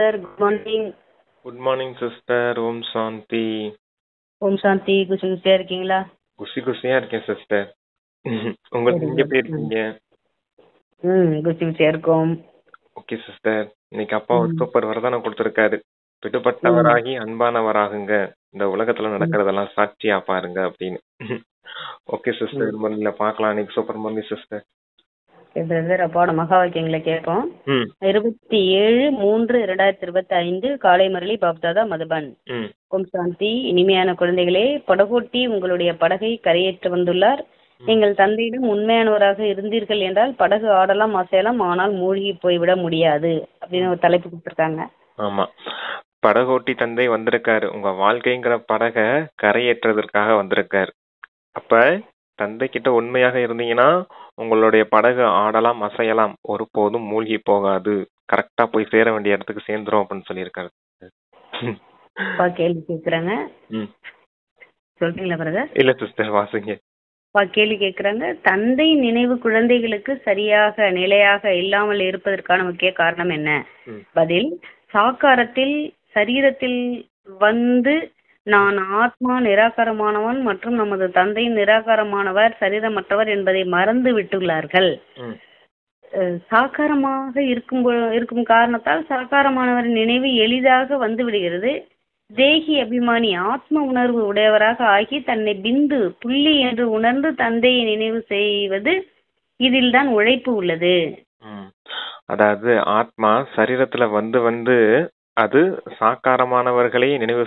Sir, good morning. Good morning sister. ஓம் சாந்தி. ஓம் சாந்தி. குஷி குஷியா இருக்கீங்களா? குஷியா இருக்கேன் சிஸ்டர். உங்களுக்கு நீங்க எப்படி இருக்கீங்க? குஷி குஷியா இருக்கோம். Okay sister. இன்னைக்கு அப்பா ஒரு சூப்பர் வரதானம் கொடுத்திருக்காரு. விடுபட்டவராகி அன்பானவராகுங்க, இந்த உலகத்துல நடக்கிறதெல்லாம் சாட்சியா பாருங்க அப்படின்னு. ஓகே சிஸ்டர், முதல்ல பார்க்கலாம். இன்னைக்கு சூப்பர் மார்னிங் சிஸ்டர். பிரதர், அப்பாவோட மகா வாக்கியங்களை கேட்போம். 27/3/2025 காலை முரளி பாப்தாதா மதுபன். ஓம் சாந்தி. இனிமையான குழந்தைகளே, படகோட்டி உங்களுடைய படகை கரையேற்ற வந்துள்ளார். நீங்கள் தந்தையிடம் உண்மையானவராக இருந்தீர்கள் என்றால் படகு ஆடலாம் அசையலாம், ஆனால் மூழ்கி போய்விட முடியாது அப்படின்னு ஒரு தலைப்பு கொடுத்துருக்காங்க. ஆமா, படகோட்டி தந்தை வந்திருக்காரு. உங்க வாழ்க்கைங்கிற படக கரையேற்றதற்காக வந்திருக்காரு. அப்ப தந்தை கிட்ட உண்மையாக இருந்தீங்கன்னா உங்களுடைய படகு ஆடலாம் அசையலாம், ஒருபோதும் மூழ்கி போகாது, கரெக்டா போய் சேர வேண்டிய இடத்துக்கு சேர்ந்துரும் அப்படின்னு சொல்லியிருக்காரு. கேள்வி கேட்கிறாங்க, சொல்றீங்களா பிரதர்? இல்ல சிஸ்டர், வாசிங்க. கேள்வி கேட்கிறாங்க, தந்தை நினைவு குழந்தைகளுக்கு சரியாக நிலையாக இல்லாமல் இருப்பதற்கான முக்கிய காரணம் என்ன? பதில், சாக்காரத்தில் சரீரத்தில் வந்து நான் ஆத்மா நிராகாரமானவன் மற்றும் நமது தந்தை நிராகாரமானவர் சரீரமற்றவர் என்பதை மறந்து விட்டுள்ளார்கள். சாக்காரமாக இருக்கும் காரணத்தால் சாக்காரமானவரின் நினைவு எளிதாக வந்து விடுகிறது. தேகி அபிமானி ஆத்ம உணர்வு உடையவராக ஆகி தன்னை பிந்து புள்ளி என்று உணர்ந்து தந்தையை நினைவு செய்வது, இதில் தான் உழைப்பு உள்ளது. அதாவது ஆத்மா சரீரத்துல வந்து அது சாக்காரமானவர்களை நினைவு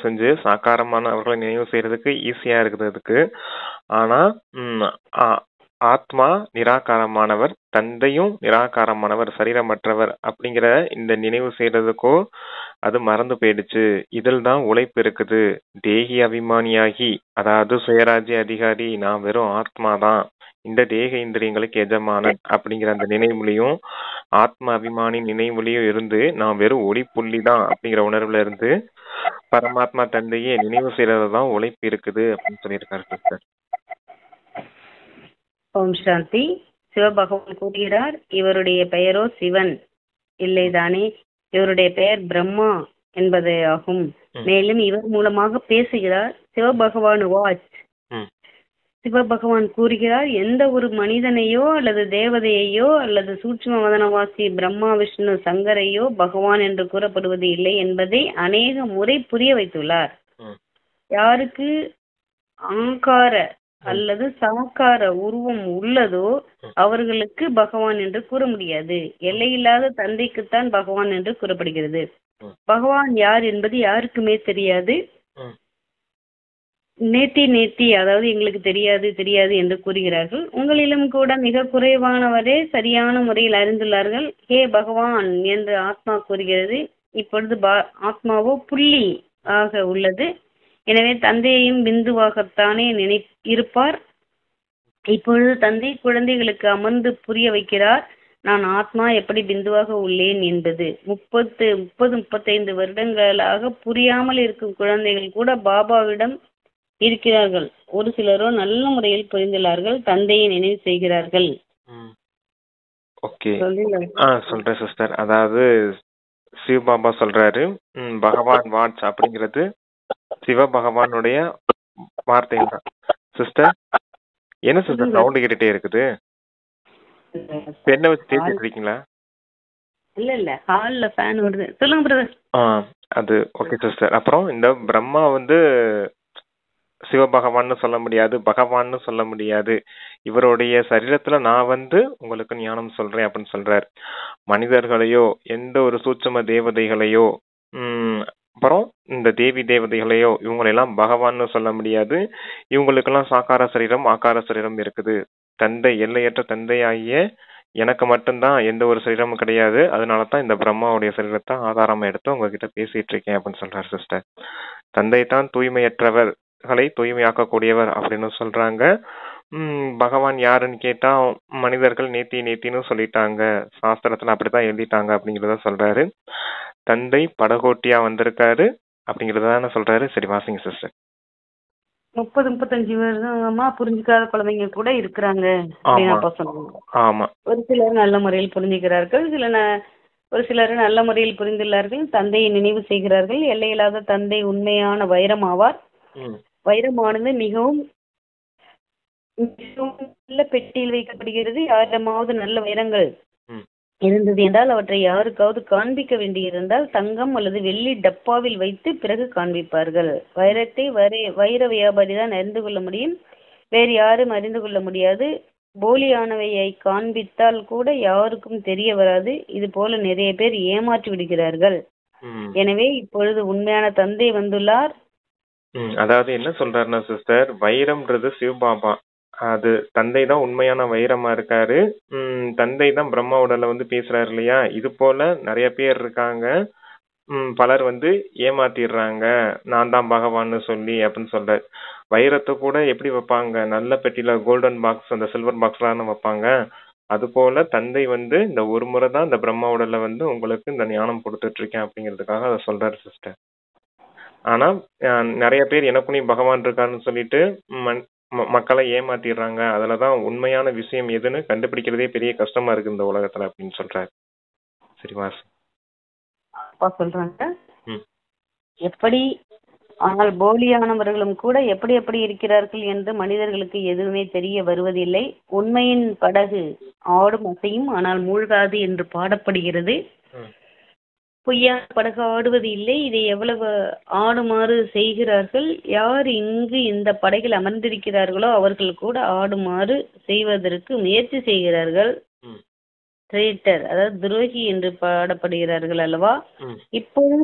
செஞ்சு சாக்காரமானவர்களை நினைவு செய்யறதுக்கு ஈஸியா இருக்கிறதுக்கு. ஆனா ஆத்மா நிராகாரமானவர், தந்தையும் நிராகாரமானவர், சரீரமற்றவர் அப்படிங்கிற இந்த நினைவு செய்யறதுக்கோ அது மறந்து போயிடுச்சு. இதில் தான் உழைப்பு இருக்குது. தேகி அபிமானியாகி, அதாவது சுயராஜ்ய அதிகாரி, நான் வெறும் ஆத்மாதான், இந்த தேக இந்திரியங்களுக்கு எஜமானன் அப்படிங்கிற அந்த நினைவுலையும் ஆத்ம அபிமானி நினைவுலையும் இருந்து நான் வெறும் ஒளி புள்ளி தான் அப்படிங்கிற உணர்வுல இருந்து பரமாத்மா தந்தையே நினைவு செய்யறதுதான் உழைப்பு இருக்குது அப்படின்னு சொல்லியிருக்காரு சிஸ்டர். ஓம் சாந்தி. சிவபகவான் கூறுகிறார், இவருடைய பெயரோ சிவன் இல்லைதானே, இவருடைய பெயர் பிரம்மா என்பதே ஆகும். மேலும் இவர் மூலமாக பேசுகிறார். சிவபகவான் வாட்ச். சிவபகவான் கூறுகிறார், எந்த ஒரு மனிதனையோ அல்லது தேவதையையோ அல்லது சூட்சும வதனவாசி பிரம்மா விஷ்ணு சங்கரையோ பகவான் என்று கூறப்படுவது இல்லை என்பதை அநேக முறை புரிய வைத்துள்ளார். யாருக்கு ஆங்கார அல்லது சாக்கார உருவம் உள்ளதோ அவர்களுக்கு பகவான் என்று கூற முடியாது. எல்லையில்லாத தந்தைக்குத்தான் பகவான் என்று கூறப்படுகிறது. பகவான் யார் என்பது யாருக்குமே தெரியாது. நேத்தி அதாவது எங்களுக்கு தெரியாது என்று கூறுகிறார்கள். உங்களிலும் கூட மிக குறைவானவரே சரியான முறையில் அறிந்துள்ளார்கள். ஹே பகவான் என்று ஆத்மா கூறுகிறது. இப்பொழுது ஆத்மாவோ புள்ளி ஆக உள்ளது. எனவே தந்தையையும் பிந்துவாகத்தானே இருப்பார். இப்பொழுது தந்தை குழந்தைகளுக்கு அமர்ந்து புரிய வைக்கிறார், நான் ஆத்மா எப்படி பிந்துவாக உள்ளேன் என்பது. 35 வருடங்களாக புரியாமல் இருக்கும் குழந்தைகள் கூட பாபாவிடம் இருக்கிறார்கள். ஒரு சிலரோ நல்ல முறையில் புரிந்துள்ளார்கள், தந்தையை நினைவு செய்கிறார்கள். சொல்றேன் சிஸ்டர். அதாவது சிவபாபா சொல்றாரு, பகவான் வாட்ச் அப்படிங்கிறது சிவபகவானுடைய வார்த்தை தான் சிஸ்டர். என்ன சிஸ்டர் சவுண்ட் கேட்டுட்டே இருக்குது? பெண்ணை வச்சு தேய்ச்சிட்டு இருக்கீங்களா? இல்ல ஹால்ல ஃபேன் ஓடுது. சொல்லுங்க பிரதர். அது ஓகே சிஸ்டர். அப்புறம் இந்த பிரம்மா சிவபகவான்னு சொல்ல முடியாது, பகவான்னு சொல்ல முடியாது. இவருடைய சரீரத்துல நான் உங்களுக்கு ஞானம் சொல்றேன் அப்படின்னு சொல்றாரு. மனிதர்களையோ எந்த ஒரு சூட்சும தேவதைகளையோ அப்புறம் இந்த தேவி தேவதைகளையோ இவங்களெல்லாம் பகவான்னு சொல்ல முடியாது. இவங்களுக்கெல்லாம் சாக்கார சரீரம் ஆக்கார சரீரம் இருக்குது. தந்தை எல்லையற்ற தந்தையாகிய எனக்கு மட்டும்தான் எந்த ஒரு சரீரமும் கிடையாது. அதனாலதான் இந்த பிரம்மாவுடைய சரீரத்தை ஆதாரமா எடுத்து உங்ககிட்ட பேசிட்டு இருக்கேன் அப்படின்னு சொல்றாரு சிஸ்டர். தந்தை தான் தூய்மையற்றவர்களை தூய்மையாக்கக்கூடியவர் அப்படின்னு சொல்றாங்க. பகவான் யாருன்னு கேட்டா மனிதர்கள் நேத்தின்னு சொல்லிட்டாங்க, சாஸ்திரத்துல அப்படித்தான் எழுதிட்டாங்க அப்படிங்கறத சொல்றாரு. தந்தை படகோட்டியா வந்திருக்காரு அப்படிங்கறத சொல்றாரு. சரி, வாசிங்க சிஸ்டர். 30-35 வருஷமா புரிஞ்சுக்காத குழந்தைங்க கூட இருக்கிறாங்க. ஆமா, ஒரு சிலர் நல்ல முறையில் புரிஞ்சுக்கிறார்கள், சில ஒரு சிலர் நல்ல முறையில் புரிந்துள்ளார்கள், தந்தையை நினைவு செய்கிறார்கள். எல்லையில்லாத தந்தை உண்மையான வைரம் ஆவார். ம், வைரமானது மிகவும் மிகவும் நல்ல பெட்டியில் வைக்கப்படுகிறது. யாரிடமாவது நல்ல வைரங்கள் ம், இருந்தது என்றால் அவற்றை யாருக்காவது காண்பிக்க வேண்டியிருந்தால் தங்கம் அல்லது வெள்ளி டப்பாவில் வைத்து பிறகு காண்பிப்பார்கள். வைரத்தை வைர வியாபாரி தான் அறிந்து கொள்ள முடியும், வேறு யாரும் அறிந்து கொள்ள முடியாது. போலியானவையை காண்பித்தால் கூட யாருக்கும் தெரிய வராது. இது போல நிறைய பேர் ஏமாற்றி விடுகிறார்கள். ம், எனவே இப்பொழுது உண்மையான தந்தை வந்துள்ளார். ம். அதாவது என்ன சொல்றாருன்னா சிஸ்டர், வைரம்ன்றது சிவபாபா. அது தந்தை தான் உண்மையான வைரமா இருக்காரு. தந்தை தான் பிரம்மா உடல்ல வந்து பேசுறாரு இல்லையா? இது போல நிறைய பேர் இருக்காங்க. பலர் வந்து ஏமாத்திடுறாங்க, நான் தான் பகவான்னு சொல்லி அப்படின்னு சொல்றாரு. வைரத்தை கூட எப்படி வைப்பாங்க? நல்ல பெட்டியில கோல்டன் பாக்ஸ், அந்த சில்வர் பாக்ஸ்லாம் வைப்பாங்க. அது போல தந்தை வந்து இந்த ஒரு முறை தான் இந்த பிரம்மா உடல்ல வந்து உங்களுக்கு இந்த ஞானம் கொடுத்துட்டு இருக்கேன் அப்படிங்கிறதுக்காக அதை சொல்றாரு சிஸ்டர். ஆனா நிறைய பேர் எனக்கும் நீ பகவான் இருக்காருன்னு சொல்லிட்டு மக்களை ஏமாத்திடுறாங்க. அதுலதான் உண்மையான விஷயம் எதுன்னு கண்டுபிடிக்கிறதே பெரிய கஷ்டமா இருக்கு இந்த உலகத்துல அப்படின்னு சொல்றாரு. சரிவா? அப்பா சொல்றாங்க, ம், எப்படி ஆனால் போலியானவர்களும் கூட எப்படி எப்படி இருக்கிறார்கள் என்று மனிதர்களுக்கு எதுவுமே தெரிய வருவதில்லை. உண்மையின் படகு ஆடும் அசையும் ஆனால் மூழ்காது என்று பாடப்படுகிறது. ம், பொய்யான படகு ஆடுவது இல்லை. இதை எவ்வளவு ஆடுமாறு செய்கிறார்கள். யார் இங்கு இந்த படகில் அமர்ந்திருக்கிறார்களோ அவர்கள் கூட ஆடுமாறு செய்வதற்கு முயற்சி செய்கிறார்கள். ம், ட்ரேட்டர், அதாவது துரோகி என்று பாடப்படுகிறார்கள் அல்லவா? ம், இப்பொழுது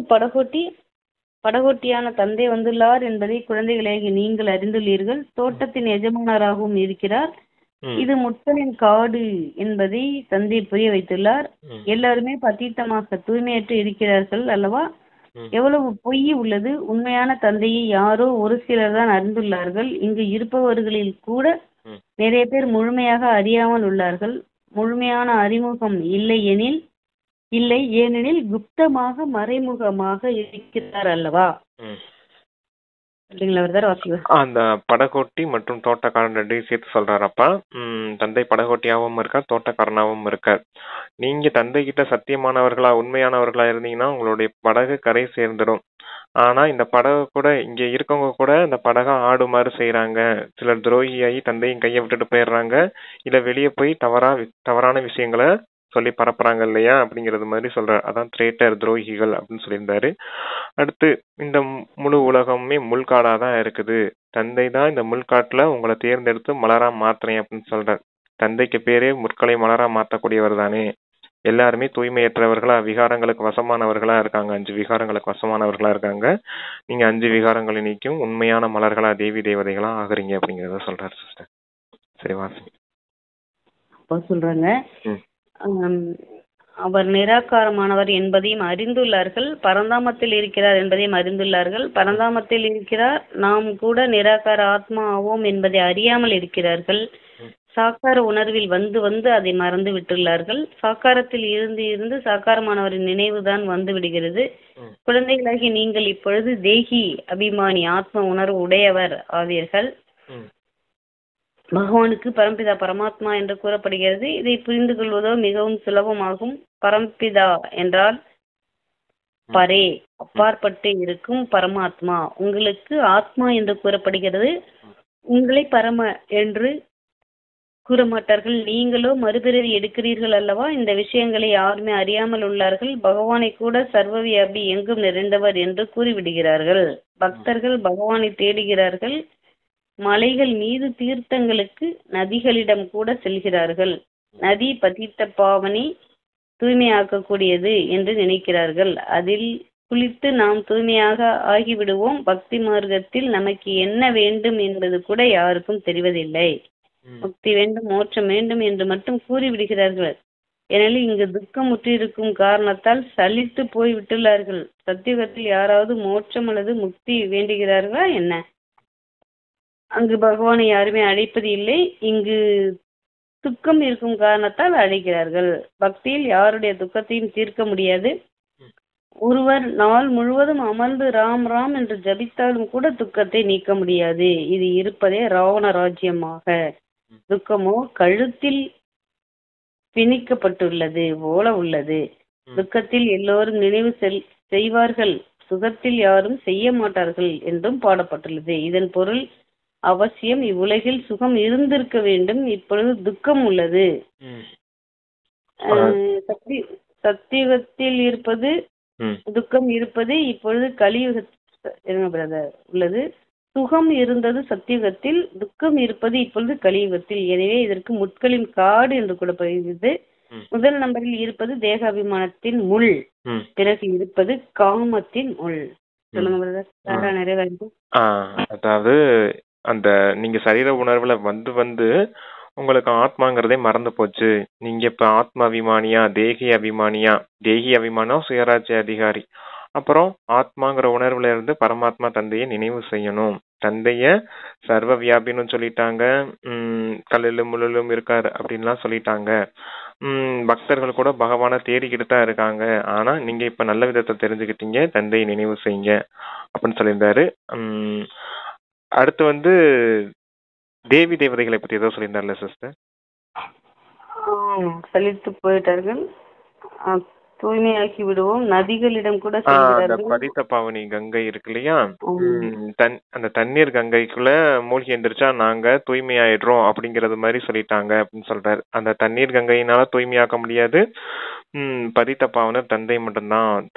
படகோட்டியான தந்தை வந்துள்ளார் என்பதை குழந்தைகளாகி நீங்கள் அறிந்துள்ளீர்கள். தோட்டத்தின் எஜமானராகவும் இருக்கிறார். ம், இது முட்களின் காடு என்பதை தந்தை புரிய வைத்துள்ளார். ம், எல்லாருமே பதீத்தமாக தூய்மையற்று இருக்கிறார்கள் அல்லவா? ம், எவ்வளவு பொய் உள்ளது. உண்மையான தந்தையை யாரோ ஒரு சிலர் தான் அறிந்துள்ளார்கள். இங்கு இருப்பவர்களில் கூட ம், நிறைய பேர் முழுமையாக அறியாமல் உள்ளார்கள். முழுமையான அறிமுகம் இல்லை ஏனெனில் குப்தமாக மறைமுகமாக இருக்கிறார் அல்லவா? ம். இல்லைங்களா பிரதர்? வாசிங்க. அந்த படகோட்டி மற்றும் தோட்டக்காரன் ரெண்டையும் சேர்த்து சொல்றாரப்பா. தந்தை படகோட்டியாவும் இருக்கார், தோட்டக்காரனாவும் இருக்கார். நீங்க தந்தை கிட்ட சத்தியமானவர்களா உண்மையானவர்களா இருந்தீங்கன்னா உங்களுடைய படகு கரை சேர்ந்துடும். ஆனா இந்த படகு கூட இங்க இருக்கவங்க கூட இந்த படகை ஆடுமாறு செய்யறாங்க. சிலர் துரோகியாகி தந்தையும் கையை விட்டுட்டு போயிடுறாங்க, இல்ல வெளியே போய் தவறான விஷயங்களை சொல்லி பரப்புறாங்க இல்லையா? அப்படிங்கிறது மாதிரி சொல்றாரு. அதான் திரேட்டர், துரோகிகள் அப்படின்னு சொல்லியிருந்தாரு. அடுத்து இந்த முழு உலகமுமே முள்காடா தான் இருக்குது. தந்தை தான் இந்த முள்காட்டுல உங்களை தேர்ந்தெடுத்து மலரா மாத்துறேன் அப்படின்னு சொல்றாரு. தந்தைக்கு பேரே முட்களை மலரா மாத்தக்கூடியவர் தானே. எல்லாருமே தூய்மையற்றவர்களா, விகாரங்களுக்கு வசமானவர்களா இருக்காங்க. 5 விகாரங்களுக்கு வசமானவர்களா இருக்காங்க. நீங்க 5 விகாரங்களை நீக்கும் உண்மையான மலர்களா, தேவி தேவதைகளா ஆகுறீங்க அப்படிங்கறத சொல்றாரு சிஸ்டர். சரி வாசி. அப்பா சொல்றாங்க, ம், அவர் நிராகாரமானவர் என்பதையும் அறிந்துள்ளார்கள். பரந்தாமத்தில் இருக்கிறார் என்பதையும் அறிந்துள்ளார்கள். பரந்தாமத்தில் இருக்கிறார், நாம் கூட நிராகார ஆத்மா ஆவோம் என்பதை அறியாமல் இருக்கிறார்கள். சாக்கார உணர்வில் வந்து அதை மறந்து விட்டுள்ளார்கள். சாக்காரத்தில் இருந்து சாக்காரமானவரின் நினைவுதான் வந்து விடுகிறது. குழந்தைகளாகி நீங்கள் இப்பொழுது தேகி அபிமானி ஆத்ம உணர்வு உடையவர் ஆவீர்கள். பகவானுக்கு பரம்பிதா பரமாத்மா என்று கூறப்படுகிறது. இதை புரிந்து கொள்வதோ மிகவும் சுலபமாகும். பரம்பிதா என்றால் பரே, அப்பாற்பட்டு இருக்கும் பரமாத்மா. உங்களுக்கு ஆத்மா என்று கூறப்படுகிறது. உங்களை பரம என்று கூற மாட்டார்கள். நீங்களோ மறுபிறவி எடுக்கிறீர்கள் அல்லவா? இந்த விஷயங்களை யாருமே அறியாமல் உள்ளார்கள். பகவானை கூட சர்வவியாபி எங்கும் நிறைந்தவர் என்று கூறிவிடுகிறார்கள். பக்தர்கள் பகவானை தேடுகிறார்கள். மலைகள் மீது தீர்த்தங்களுக்கு நதிகளிடம் கூட செல்கிறார்கள். நதி பதித்த பாவனை தூய்மையாக்கக்கூடியது என்று நினைக்கிறார்கள். அதில் குளித்து நாம் தூய்மையாக ஆகிவிடுவோம். பக்தி மார்க்கத்தில் நமக்கு என்ன வேண்டும் என்பது கூட யாருக்கும் தெரிவதில்லை. முக்தி வேண்டும், மோட்சம் வேண்டும் என்று மட்டும் கூறிவிடுகிறார்கள். எனவே இங்கு துக்கம் முற்றிருக்கும் காரணத்தால் சலித்து போய் விட்டுள்ளார்கள். சத்தியுகத்தில் யாராவது மோட்சம் அல்லது முக்தி வேண்டுகிறார்களா என்ன? அங்கு பகவானை யாருமே அழைப்பது இல்லை. இங்கு துக்கம் இருக்கும் காரணத்தால் அழைக்கிறார்கள். பக்தியில் யாருடைய துக்கத்தையும் தீர்க்க முடியாது. ஒருவர் நாள் முழுவதும் அமர்ந்து ராம் ராம் என்று ஜபித்தாலும் கூட துக்கத்தை நீக்க முடியாது. இது இருப்பதே ராவண ராஜ்யமாக. துக்கமோ கழுத்தில் பிணிக்கப்பட்டுள்ளது போல உள்ளது. துக்கத்தில் எல்லோரும் நினைவு செய்வார்கள், சுகத்தில் யாரும் செய்ய மாட்டார்கள் என்றும் பாடப்பட்டுள்ளது. இதன் பொருள் அவசியம் இவ்வுலகில் சுகம் இருந்திருக்க வேண்டும், இப்பொழுது துக்கம் உள்ளது. சத்தியுகத்தில் இருப்பது துக்கம் இருப்பது, இப்பொழுது கலியுக உள்ளது. சுகம் இருந்தது சத்தியுகத்தில், துக்கம் இருப்பது இப்பொழுது கலியுகத்தில். எனவே இதற்கு முட்களின் காடு என்று கூறப்படுகிறது. முதல் நம்பரில் இருப்பது தேக அபிமானத்தின் முள், பிறகு இருப்பது காமத்தின் முள். சொல்லுங்க பிரதர். நிறைவாயிருக்கு. அதாவது அந்த நீங்க சரீர உணர்வுல வந்து உங்களுக்கு ஆத்மாங்கிறதே மறந்து போச்சு. நீங்க இப்ப ஆத்ம அபிமானியா, தேகி அபிமானியா? தேகி அபிமானம் சுயராஜ்ய அதிகாரி. அப்புறம் ஆத்மாங்கிற உணர்வுல இருந்து பரமாத்மா தந்தையை நினைவு செய்யணும். தந்தைய சர்வ வியாபின்னு சொல்லிட்டாங்க, கல்லிலும் முள்ளிலும் இருக்காரு அப்படின்லாம் சொல்லிட்டாங்க. பக்தர்கள் கூட பகவானை தேடிக்கிட்டு தான் இருக்காங்க. ஆனா நீங்க இப்ப நல்ல விதத்தை தெரிஞ்சுக்கிட்டீங்க, தந்தையை நினைவு செய்யுங்க அப்படின்னு சொல்லியிருந்தாரு. அடுத்து தேவி தேவதைகளை பத்தி ஏதோ சொல்லியிருந்தார்ல சிஸ்டர்? சலித்து போயிட்டார்கள், தூய்மையாக்கி விடுவோம், நதிகளிடம் கூட பதித்த பாவனி கங்கை இருக்கு இல்லையா, அந்த தண்ணீர் கங்கைக்குள்ள மூழ்கி எந்திரிச்சா நாங்க தூய்மையாயிடுறோம் அப்படிங்கறது மாதிரி சொல்லிட்டாங்க அப்படின்னு சொல்றாரு. அந்த தண்ணீர் கங்கையினால தூய்மையாக்க முடியாது. பதித்த பாவனர் தந்தை மட்டும்தான்.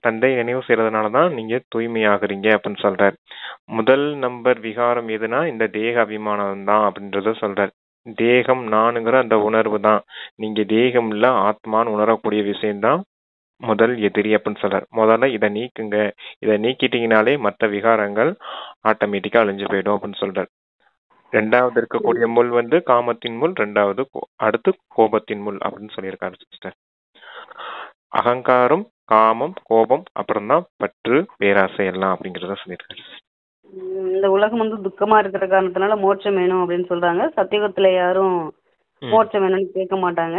தந்தை நினைவு செய்யறதுனாலதான் நீங்க தூய்மையாகிறீங்க அப்படின்னு சொல்றாரு. முதல் நம்பர் விகாரம் எதுனா இந்த தேக அபிமானம் தான் அப்படின்றத சொல்றாரு. தேகம் நானுங்கிற அந்த உணர்வு தான். நீங்க தேகம் இல்ல ஆத்மான்னு உணரக்கூடிய விஷயம்தான் முதல் எதிரி அப்படின்னு சொல்றாரு. முதல்ல இதை நீக்குங்க, இதை நீக்கிட்டீங்கனாலே மற்ற விகாரங்கள் ஆட்டோமேட்டிக்கா அழிஞ்சு போயிடும் அப்படின்னு சொல்றாரு. ரெண்டாவது இருக்கக்கூடிய முள் காமத்தின் முள், அடுத்து கோபத்தின் முள் அப்படின்னு சொல்லியிருக்காரு சிஸ்டர். அகங்காரம், காமம், கோபம், அப்புறம் தான் பற்று, பேராசை எல்லாம் அப்படிங்கறத சொல்லியிருக்காரு. இந்த உலகம் துக்கமா இருக்கிற காரணத்தினால மோட்சம் வேணும் அப்படின்னு சொல்றாங்க. சத்தியுகத்துல யாரும் மோட்சம் வேணும்னு கேட்க மாட்டாங்க.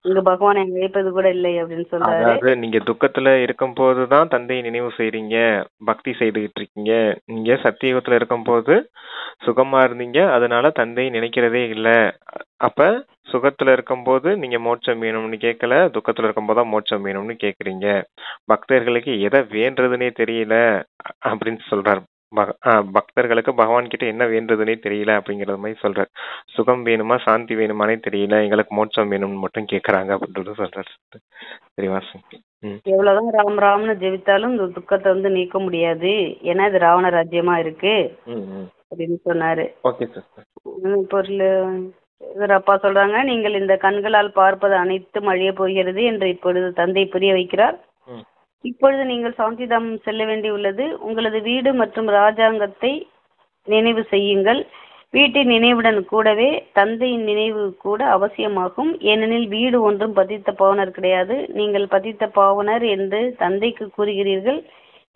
இங்க பகவானை அழைப்பது கூட இல்லை அப்படின்னு சொல்றாரு. அதாவது நீங்க துக்கத்துல இருக்கும் போதுதான் தந்தையை நினைவு செய்றீங்க, பக்தி செய்துகிட்டு இருக்கீங்க. நீங்க சத்தியுகத்துல இருக்கும் போது சுகமா இருந்தீங்க, அதனால தந்தையை நினைக்கிறதே இல்ல. அப்ப சுகத்துல இருக்கும் போது நீங்க மோட்சம் வேணும்னு கேட்கல, துக்கத்துல இருக்கும் போதுதான் மோட்சம் வேணும்னு கேக்குறீங்க. பக்தர்களுக்கு எதை வேண்டதுன்னே தெரியல அப்படின்னு சொல்றாரு. பக்தர்களுக்கு பகவான் கிட்ட என்ன வேண்டதுன்னே தெரியல அப்படிங்கறது மாதிரி சொல்றாரு. சுகம் வேணுமா சாந்தி வேணுமானே தெரியல, எங்களுக்கு மோட்சம் வேணும்னு மட்டும் கேக்குறாங்க அப்படின்றது சொல்றாரு. சரிவா? எவ்வளவுதான் ராம் ராம்னு ஜெபித்தாலும் இந்த துக்கத்தை நீக்க முடியாது, ஏன்னா இது ராவண ராஜ்யமா இருக்கு அப்படின்னு சொன்னாரு. பொருள் அப்பா சொல்றாங்க, நீங்கள் இந்த கண்களால் பார்ப்பது அனைத்தும் அழிய போகிறது என்று இப்பொழுது தந்தை புரிய வைக்கிறார். இப்பொழுது நீங்கள் சாந்திதாம் செல்ல வேண்டி உள்ளது. உங்களது வீடு மற்றும் ராஜாங்கத்தை நினைவு செய்யுங்கள். வீட்டின் நினைவுடன் கூடவே தந்தையின் நினைவு கூட அவசியமாகும். ஏனெனில் வீடு ஒன்றும் பதித்த பாவனர் கிடையாது. நீங்கள் பதித்த பாவனர் என்று தந்தைக்கு கூறுகிறீர்கள்.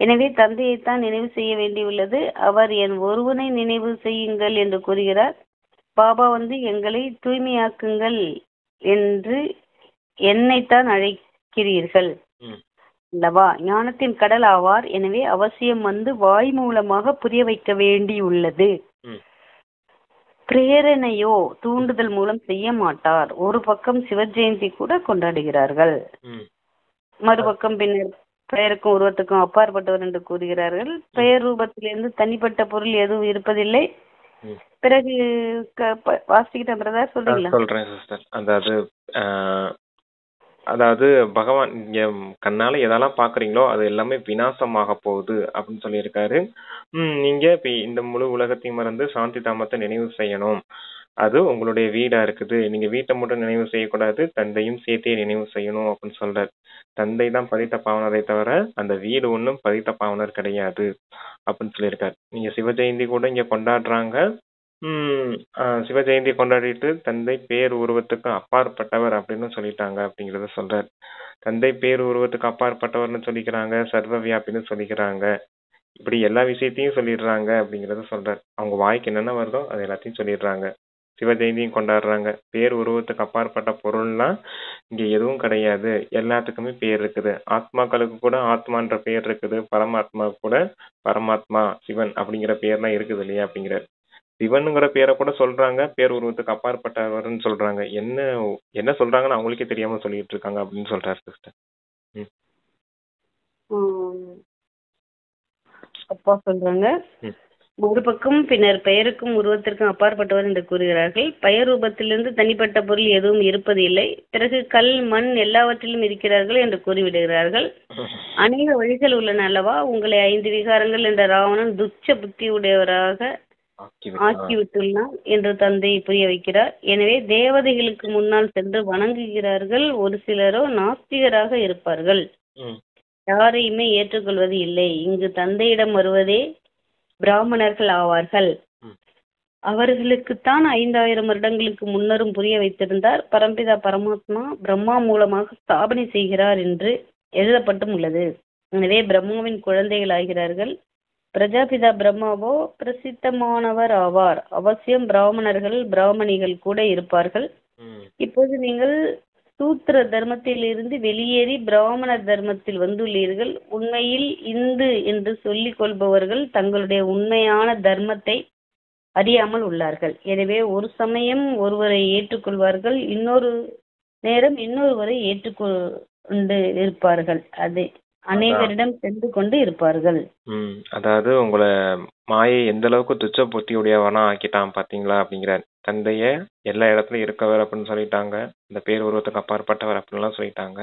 எனவே தந்தையைத்தான் நினைவு செய்ய வேண்டியுள்ளது. அவர் என் ஒருவனை நினைவு செய்யுங்கள் என்று கூறுகிறார். பாபா எங்களை தூய்மையாக்குங்கள் என்று என்னைத்தான் அழைக்கிறீர்கள் அல்லவா? ஞானத்தின் கடல் ஆவார். எனவே அவசியம் வாய் மூலமாக புரிய வைக்க வேண்டியுள்ளது. பிரேரணையோ தூண்டுதல் மூலம் செய்ய மாட்டார். ஒரு பக்கம் சிவஜெயந்தி கூட கொண்டாடுகிறார்கள், மறுபக்கம் பின்னர் பெயருக்கும் உருவத்துக்கும் அப்பாற்பட்டவர் என்று கூறுகிறார்கள். பெயர் ரூபத்திலிருந்து தனிப்பட்ட பொருள் எதுவும் இருப்பதில்லை. பிறகு வாசிக்கிட்ட பிரதர் சொல்றீங்களா? சொல்றேன் சிஸ்டர். அதாவது பகவான் நீங்க கண்ணால எதெல்லாம் பாக்குறீங்களோ அது எல்லாமே விநாசமாக போகுது அப்படின்னு சொல்லியிருக்காரு. நீங்க இப்ப இந்த முழு உலகத்தையும் மறந்து சாந்தி தாமத்தை நினைவு செய்யணும். அது உங்களுடைய வீடா இருக்குது. நீங்க வீட்டை மட்டும் நினைவு செய்யக்கூடாது, தந்தையும் சேர்த்தே நினைவு செய்யணும் அப்படின்னு சொல்றாரு. தந்தை தான் பதித்த பாவனரை தவிர அந்த வீடு ஒன்றும் பதித்த பாவனர் கிடையாது அப்படின்னு சொல்லியிருக்காரு. நீங்க சிவஜெயந்தி கூட இங்க கொண்டாடுறாங்க. சிவஜெயந்தி கொண்டாடிட்டு தந்தை பேர் உருவத்துக்கு அப்பாற்பட்டவர் அப்படின்னு சொல்லிட்டாங்க அப்படிங்கறத சொல்றாரு. தந்தை பேர் உருவத்துக்கு அப்பாற்பட்டவர்னு சொல்லிக்கிறாங்க, சர்வ வியாபின்னு சொல்லிக்கிறாங்க. இப்படி எல்லா விஷயத்தையும் சொல்லிடுறாங்க அப்படிங்கறத சொல்றாரு. அவங்க வாய்க்கு என்னென்ன வருதோ அது எல்லாத்தையும் சொல்லிடுறாங்க. சிவஜெயந்தியும் கொண்டாடுறாங்க. பேர் உருவத்துக்கு அப்பாற்பட்ட பொருள்லாம் இங்க எதுவும் கிடையாது, எல்லாத்துக்குமே பேர் இருக்குது. ஆத்மாக்களுக்கு கூட ஆத்மான்ற பேர் இருக்குது, பரமாத்மா கூட பரமாத்மா சிவன் அப்படிங்கிற பேர்லாம் இருக்குது இல்லையா அப்படிங்கிறார். சிவனுங்கிற பேரை கூட சொல்றாங்க, பேர் உருவத்துக்கு அப்பாற்பட்டவர்னு சொல்றாங்க. என்ன என்ன சொல்றாங்கன்னு அவங்களுக்கே தெரியாம சொல்லிட்டு இருக்காங்க அப்படின்னு சொல்றாரு சிஸ்டர். ஆம். அப்பா சொல்றாங்க, ம். மறுபக்கம் பின்னர் பெயருக்கும் உருவத்திற்கும் அப்பாற்பட்டவர் என்று கூறுகிறார்கள். பெயர் ரூபத்திலிருந்து தனிப்பட்ட பொருள் எதுவும் இருப்பது இல்லை. பிறகு கல், மண் எல்லாவற்றிலும் இருக்கிறார்கள் என்று கூறிவிடுகிறார்கள். அநேக வழிகள் உள்ளன அல்லவா? உங்களை 5 விகாரங்கள் என்ற ராவணன் துச்ச புத்தி உடையவராக ஆக்கிவிட்டுள்ளான் என்று தந்தை புரிய வைக்கிறார். எனவே தேவதைகளுக்கு முன்னால் சென்று வணங்குகிறார்கள். ஒரு சிலரோ நாஸ்திகராக இருப்பார்கள், யாரையுமே ஏற்றுக்கொள்வது இல்லை. இங்கு தந்தையிடம் வருவதே பிராமணர்கள் ஆவார்கள். அவர்களுக்குத்தான் 5000 வருடங்களுக்கு முன்னரும் புரிய வைத்திருந்தார். பரம்பிதா பரமாத்மா பிரம்மா மூலமாக ஸ்தாபனை செய்கிறார் என்று எழுதப்பட்டும் உள்ளது. எனவே பிரம்மாவின் குழந்தைகள் ஆகிறார்கள். பிரஜாபிதா பிரம்மாவோ பிரசித்தமானவர் ஆவார். அவசியம் பிராமணர்கள் பிராமணிகள் கூட இருப்பார்கள். இப்போது நீங்கள் சூத்திர தர்மத்தில் இருந்து வெளியேறி பிராமண தர்மத்தில் வந்துள்ளீர்கள். உண்மையில் இந்து என்று சொல்லிக் கொள்பவர்கள் தங்களுடைய உண்மையான தர்மத்தை அறியாமல் உள்ளார்கள். எனவே ஒரு சமயம் ஒருவரை ஏற்றுக்கொள்வார்கள், இன்னொரு நேரம் இன்னொருவரை ஏற்றுக்கொண்டு இருப்பார்கள். அது அநேகரிடம் சென்று கொண்டு இருப்பார்கள். அதாவது உங்களை மாயை எந்த அளவுக்கு துச்ச புத்தியுடையவனா ஆக்கிட்டான் பாத்தீங்களா அப்படிங்கிறார். தந்தைய எல்லா இடத்துலயும் இருக்கவர் அப்படின்னு சொல்லிட்டாங்க, இந்த பேர் உருவத்துக்கு அப்பாற்பட்டவர் அப்படின்லாம் சொல்லிட்டாங்க.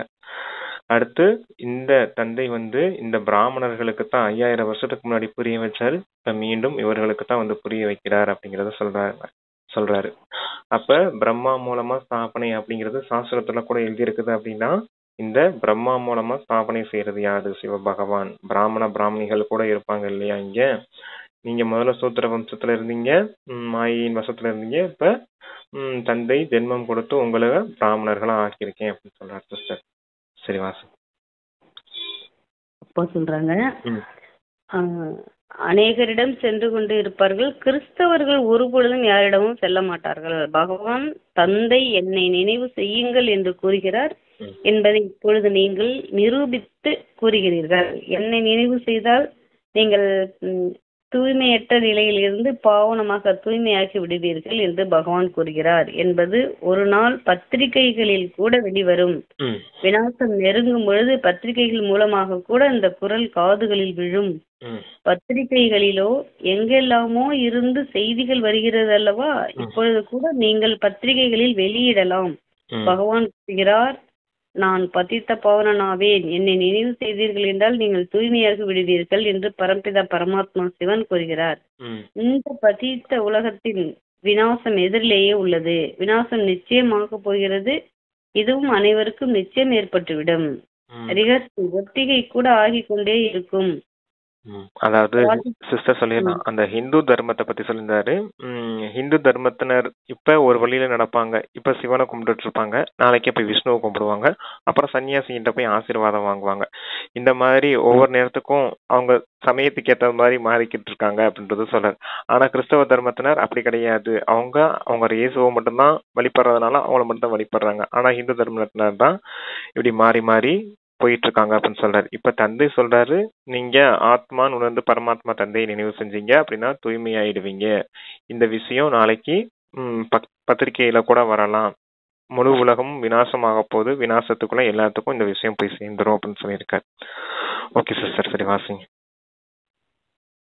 அடுத்து இந்த தந்தை இந்த பிராமணர்களுக்கு தான் 5000 வருஷத்துக்கு முன்னாடி புரிய வச்சாரு. இப்ப மீண்டும் இவர்களுக்கு தான் புரிய வைக்கிறார் அப்படிங்கறத சொல்றாரு. அப்ப பிரம்மா மூலமா ஸ்தாபனை அப்படிங்கிறது சாஸ்திரத்துல கூட எழுதி இருக்குது. அப்படின்னா இந்த பிரம்மா மூலமா ஸ்தாபனை செய்யறது யாரு? சிவபகவான். பிராமணிகள் கூட இருப்பாங்க இல்லையா? இங்க நீங்க முதல்ல சூத்திர வம்சத்துல இருந்தீங்க, மாயின் வசத்துல இருந்தீங்க. இப்ப தந்தை ஜென்மம் கொடுத்து உங்களை பிராமணர்களா ஆக்கியிருக்கேன் அப்படின்னு சொல்றாரு சிஸ்டர். சரி வாசு. அப்பா சொல்றாங்க, அநேகரிடம் சென்று கொண்டு இருப்பார்கள். கிறிஸ்தவர்கள் ஒருபொழுதும் யாரிடமும் செல்ல மாட்டார்கள். பகவான் தந்தை என்னை நினைவு செய்யுங்கள் என்று கூறுகிறார் என்பதை இப்பொழுது நீங்கள் நிரூபித்து கூறுகிறீர்கள். என்னை நினைவு செய்தால் நீங்கள் தூய்மையற்ற நிலையில் இருந்து பாவனமாக தூய்மையாக்கி விடுவீர்கள் என்று பகவான் கூறுகிறார் என்பது ஒரு நாள் பத்திரிகைகளில் கூட வெளிவரும். விநாசம் நெருங்கும் பொழுது பத்திரிகைகள் மூலமாக கூட இந்த குரல் காதுகளில் விழும். பத்திரிகைகளிலோ எங்கெல்லாமோ இருந்து செய்திகள் வருகிறது அல்லவா? இப்பொழுது கூட நீங்கள் பத்திரிகைகளில் வெளியிடலாம். பகவான் கூறுகிறார், நான் பதித்த பாவனாவேன், என்னை நினைவு செய்தீர்கள் என்றால் நீங்கள் தூய்மையாக விடுவீர்கள் என்று பரம்பிதா பரமாத்மா சிவன் கூறுகிறார். இந்த பதித்த உலகத்தின் விநாசம் எதிரிலேயே உள்ளது. விநாசம் நிச்சயமாக போகிறது. இதுவும் அனைவருக்கும் நிச்சயம் ஏற்பட்டுவிடும். ஒத்திகை கூட ஆகிக்கொண்டே இருக்கும். அதாவது சிஸ்டர் சொல்லிடலாம், அந்த ஹிந்து தர்மத்தை பத்தி சொல்லியிருந்தாரு. ஹிந்து தர்மத்தினர் இப்ப ஒரு வழியில நடப்பாங்க. இப்ப சிவனை கும்பிட்டு இருப்பாங்க, நாளைக்கே போய் விஷ்ணுவை கும்பிடுவாங்க, அப்புறம் சன்னியாசிகிட்ட போய் ஆசீர்வாதம் வாங்குவாங்க. இந்த மாதிரி ஒவ்வொரு நேரத்துக்கும் அவங்க சமயத்துக்கு ஏற்ற மாதிரி மாறிக்கிட்டு இருக்காங்க அப்படின்றது சொல்றாரு. ஆனா கிறிஸ்தவ தர்மத்தினர் அப்படி கிடையாது. அவங்க இயேசுவை மட்டும்தான் வழிபடுறதுனால அவங்கள மட்டும் தான் வழிபடுறாங்க. ஆனா ஹிந்து தர்மத்தினர் தான் இப்படி மாறி மாறி போயிட்டு இருக்காங்க அப்படின்னு சொல்றாரு. இப்ப தந்தை சொல்றாரு, நீங்க ஆத்மான்னு உணர்ந்து பரமாத்மா தந்தையை நினைவு செஞ்சீங்க அப்படின்னா தூய்மையாயிடுவீங்க. இந்த விஷயம் நாளைக்கு பத்திரிகையில கூட வரலாம். முழு உலகமும் விநாசமாக போகுது, விநாசத்துக்குள்ள எல்லாத்துக்கும் இந்த விஷயம் போய் சேர்ந்துரும் அப்படின்னு சொல்லியிருக்காரு. ஓகே சிஸ்டர், சரி வாசிங்க.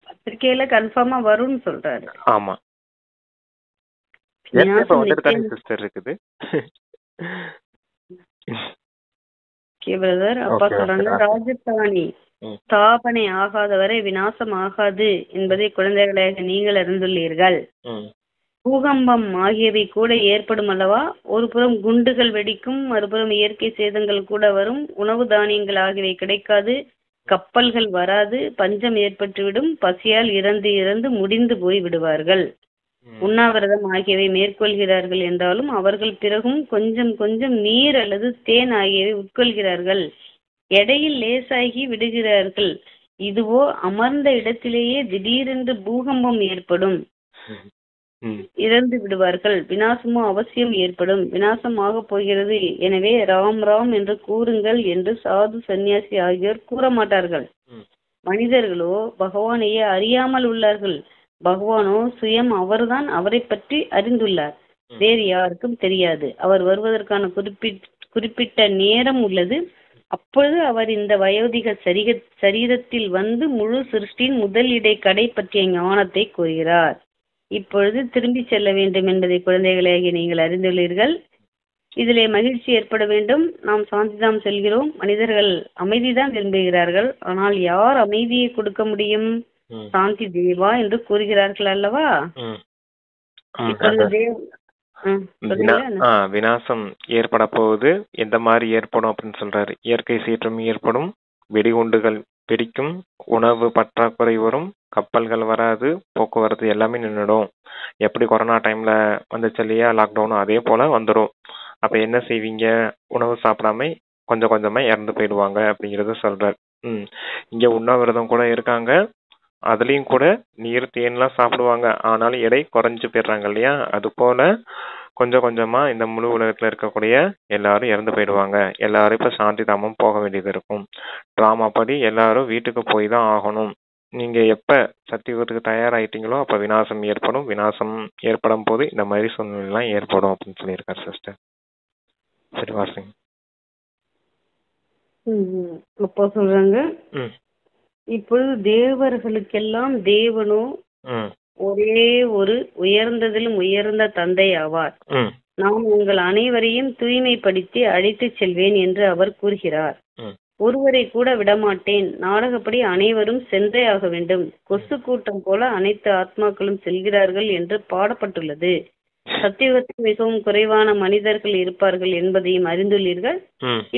பத்திரிகையில கன்ஃபார்மா வரும்னு சொல்றாரு. ஆமா, வந்துட்டு தானே சிஸ்டர் இருக்குது. அப்பா சொல்றாங்க, ராஜஸ்தானி ஸ்தாபனை ஆகாதவரை விநாசம் ஆகாது என்பதை குழந்தைகளாக நீங்கள் அறிந்துள்ளீர்கள். பூகம்பம் ஆகியவை கூட ஏற்படும் அல்லவா? ஒரு புறம் குண்டுகள் வெடிக்கும், மறுபுறம் இயற்கை சேதங்கள் கூட வரும். உணவு தானியங்கள் ஆகியவை கிடைக்காது, கப்பல்கள் வராது, பஞ்சம் ஏற்பட்டுவிடும். பசியால் இறந்து இறந்து முடிந்து போய் விடுவார்கள். உண்ணாவிரதம் ஆகியவை மேற்கொள்கிறார்கள் என்றாலும் அவர்கள் பிறகும் கொஞ்சம் கொஞ்சம் நீர் அல்லது தேன் ஆகியவை உட்கொள்கிறார்கள். எடையில் லேசாகி விடுகிறார்கள். இதுவோ அமர்ந்த இடத்திலேயே திடீரென்று பூகம்பம் ஏற்படும், இறந்து விடுவார்கள். விநாசமோ அவசியம் ஏற்படும். விநாசம் ஆக போகிறது, எனவே ராம் ராம் என்று கூறுங்கள் என்று சாது சன்னியாசி ஆகியோர் கூற மாட்டார்கள். மனிதர்களோ பகவானையே அறியாமல் உள்ளார்கள். பகவானோ சுயம் அவர்தான் அவரை பற்றி அறிந்துள்ளார். வேறு யாருக்கும் தெரியாது. அவர் வருவதற்கான குறிப்பிட்ட நேரம் உள்ளது. அப்பொழுது அவர் இந்த வயோதிக சரீரத்தில் வந்து முழு சிருஷ்டியின் முதல் இடை கடை பற்றிய ஞானத்தை கூறுகிறார். இப்பொழுது திரும்பி செல்ல வேண்டும் என்பதை குழந்தைகளாகி நீங்கள் அறிந்துள்ளீர்கள். இதிலே மகிழ்ச்சி ஏற்பட வேண்டும். நாம் சாந்திதாம் செல்கிறோம். மனிதர்கள் அமைதிதான் விரும்புகிறார்கள். ஆனால் யார் அமைதியை கொடுக்க முடியும்? சாந்தி தேவா என்று கூறுகிறார்கள் அல்லவா? இப்பொழுது விநாசம் ஏற்பட போகுது. எந்த மாதிரி ஏற்படும் அப்படின்னு சொல்றாரு. இயற்கை சீற்றம் ஏற்படும், வெடிகுண்டுகள் வெடிக்கும், உணவு பற்றாக்குறை வரும், கப்பல்கள் வராது, போக்குவரத்து எல்லாமே நின்றுடும். எப்படி கொரோனா டைம்ல வந்துச்சு இல்லையா லாக்டவுன், அதே போல வந்துடும். அப்ப என்ன செய்வீங்க? உணவு சாப்பிடாம கொஞ்சம் கொஞ்சமா இறந்து போயிடுவாங்க அப்படிங்கறத சொல்றாரு. இங்க உண்ணாவிரதம் கூட இருக்காங்க. அதுலயும் கூட நீர் தேன்லாம் சாப்பிடுவாங்க. ஆனாலும் எடை குறைஞ்சு போயிடுறாங்க இல்லையா? அது போல கொஞ்சம் கொஞ்சமா இந்த முழு உலகத்துல இருக்கக்கூடிய எல்லாரும் இறந்து போயிடுவாங்க. எல்லாரும் இப்ப சாந்தி தாமம் போக வேண்டியது இருக்கும். டிராமா படி எல்லாரும் வீட்டுக்கு போய் தான் ஆகணும். நீங்க எப்ப சத்தியுகத்துக்கு தயாராயிட்டீங்களோ அப்ப விநாசம் ஏற்படும். விநாசம் ஏற்படும் போது இந்த மாதிரி சூழ்நிலை எல்லாம் ஏற்படும் அப்படின்னு சொல்லியிருக்காரு சிஸ்டர். சரி வாசிங்க. அப்போ சொல்றாங்க, இப்பொழுது தேவர்களுக்கெல்லாம் தேவனோ ஒரே ஒரு உயர்ந்ததிலும் உயர்ந்த தந்தை ஆவார். நான் உங்கள் அனைவரையும் தூய்மைப்படுத்தி அழைத்து செல்வேன் என்று அவர் கூறுகிறார். ஒருவரை கூட விடமாட்டேன். நாடகப்படி அனைவரும் சென்றே ஆக வேண்டும். கொசு கூட்டம் போல அனைத்து ஆத்மாக்களும் செல்கிறார்கள் என்று பாடப்பட்டுள்ளது. சத்தியுகத்தில் மிகவும் குறைவான மனிதர்கள் இருப்பார்கள் என்பதையும் அறிந்துள்ளீர்கள்.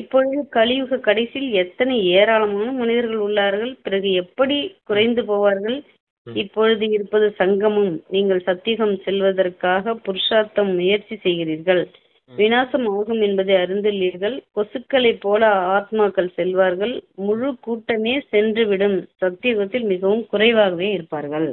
இப்பொழுது கலியுக கடைசியில் எத்தனை ஏராளமான மனிதர்கள் உள்ளார்கள். பிறகு எப்படி குறைந்து போவார்கள்? இப்பொழுது இருப்பது சங்கமம். நீங்கள் சத்தியுகம் செல்வதற்காக புருஷார்த்தம் முயற்சி செய்கிறீர்கள். விநாசம் ஆகும் என்பதை அறிந்துள்ளீர்கள். கொசுக்களை போல ஆத்மாக்கள் செல்வார்கள். முழு கூட்டமே சென்றுவிடும். சத்தியுகத்தில் மிகவும் குறைவாகவே இருப்பார்கள்.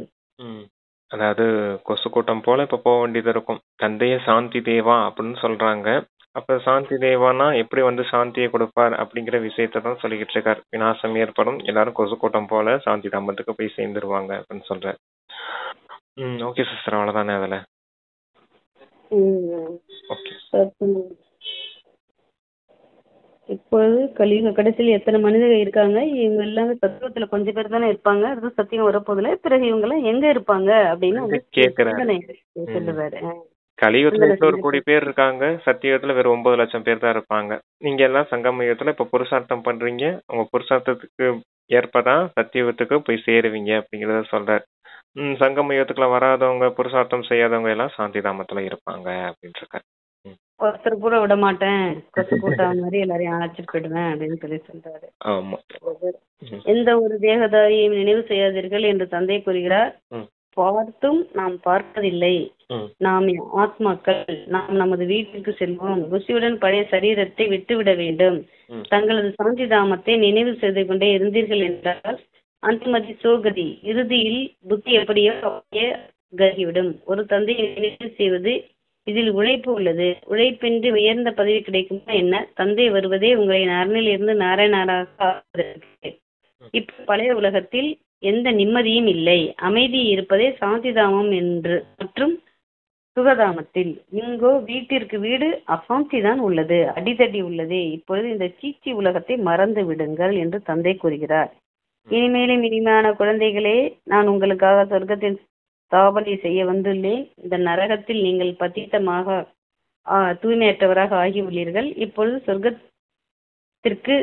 அதாவது கொசு கூட்டம் போல இப்ப போக வேண்டியது இருக்கும். தந்தைய சாந்தி தேவா அப்படின்னு சொல்றாங்க. அப்ப சாந்தி தேவானா எப்படி வந்து சாந்தியை கொடுப்பார் அப்படிங்கிற விஷயத்த தான் சொல்லிக்கிட்டு இருக்காரு. விநாசம் ஏற்படும், எல்லாரும் கொசு கூட்டம் போல சாந்தி தாமத்துக்கு போய் சேர்ந்துருவாங்க அப்படின்னு சொல்றாரு. ஓகே சிஸ்டர், அவ்வளவுதானே அதுல. இப்பொழுது கலியுக கடைசியில் எத்தனை மனிதர்கள் இருக்காங்க? இவங்க எல்லாமே சத்தியத்துல கொஞ்சம் பேர் தானே இருப்பாங்க. அது சத்தியம் வரப்போதுல. பிறகு இவங்க எல்லாம் எங்க இருப்பாங்க அப்படின்னு கேக்குறாரு. கலியுகத்துல 800 கோடி பேர் இருக்காங்க. சத்தியுகத்துல வெறும் 9 லட்சம் பேர் தான் இருப்பாங்க. நீங்க எல்லாம் சங்கமயுகத்துல இப்ப புருஷார்த்தம் பண்றீங்க. உங்க புருஷார்த்தத்துக்கு ஏற்பதான் சத்தியுகத்துக்கு போய் சேருவீங்க அப்படிங்கறத சொல்றாரு. சங்கமயுகத்துக்குள்ள வராதவங்க, புருஷார்த்தம் செய்யாதவங்க எல்லாம் சாந்தி தாமத்துல இருப்பாங்க அப்படின்னு இருக்காரு. ஒருத்தர் கூட விட மாட்டேன், கொசு கூட்டம் மாதிரி எல்லாரையும் அழைச்சிட்டு போயிடுவேன் அப்படின்னு சொல்லி சொல்றாரு. எந்த ஒரு தேகதாரியையும் நினைவு செய்யாதீர்கள் என்று தந்தை கூறுகிறார். பார்த்தும் நாம் பார்ப்பதில்லை. நாம் ஆத்மாக்கள். நாம் நமது வீட்டிற்கு செல்வோம். குஷியுடன் பழைய சரீரத்தை விட்டுவிட வேண்டும். தங்களது சாந்தி தாமத்தை நினைவு செய்து கொண்டே இருந்தீர்கள் என்றால் அந்திமதி சோகதி, இறுதியில் புத்தி எப்படியோ கருகிவிடும். ஒரு தந்தையை நினைவு செய்வது, இதில் உழைப்பு உள்ளது. உழைப்பின்றி உயர்ந்த பதவி கிடைக்குமா என்ன? தந்தை வருவதே உங்களை நரனில் இருந்து நாராயணராக. இப்ப பழைய உலகத்தில் எந்த நிம்மதியும் இல்லை. அமைதி இருப்பதே சாந்திதாமம் என்று. மற்றும் சுகதாமத்தில் இங்கோ வீட்டிற்கு வீடு அசாந்தி தான் உள்ளது, அடிதடி உள்ளது. இப்பொழுது இந்த சீச்சி உலகத்தை மறந்து விடுங்கள் என்று தந்தை கூறுகிறார். இனிமேலும் இனிமையான குழந்தைகளே, நான் உங்களுக்காக சொர்க்கத்தின் ஸ்தாபனை செய்ய வந்துள்ளேன். இந்த நரகத்தில் நீங்கள் பத்தித்தமாக தூய்மையற்றவராக ஆகியுள்ளீர்கள். இப்பொழுது சொர்க்கத்திற்கு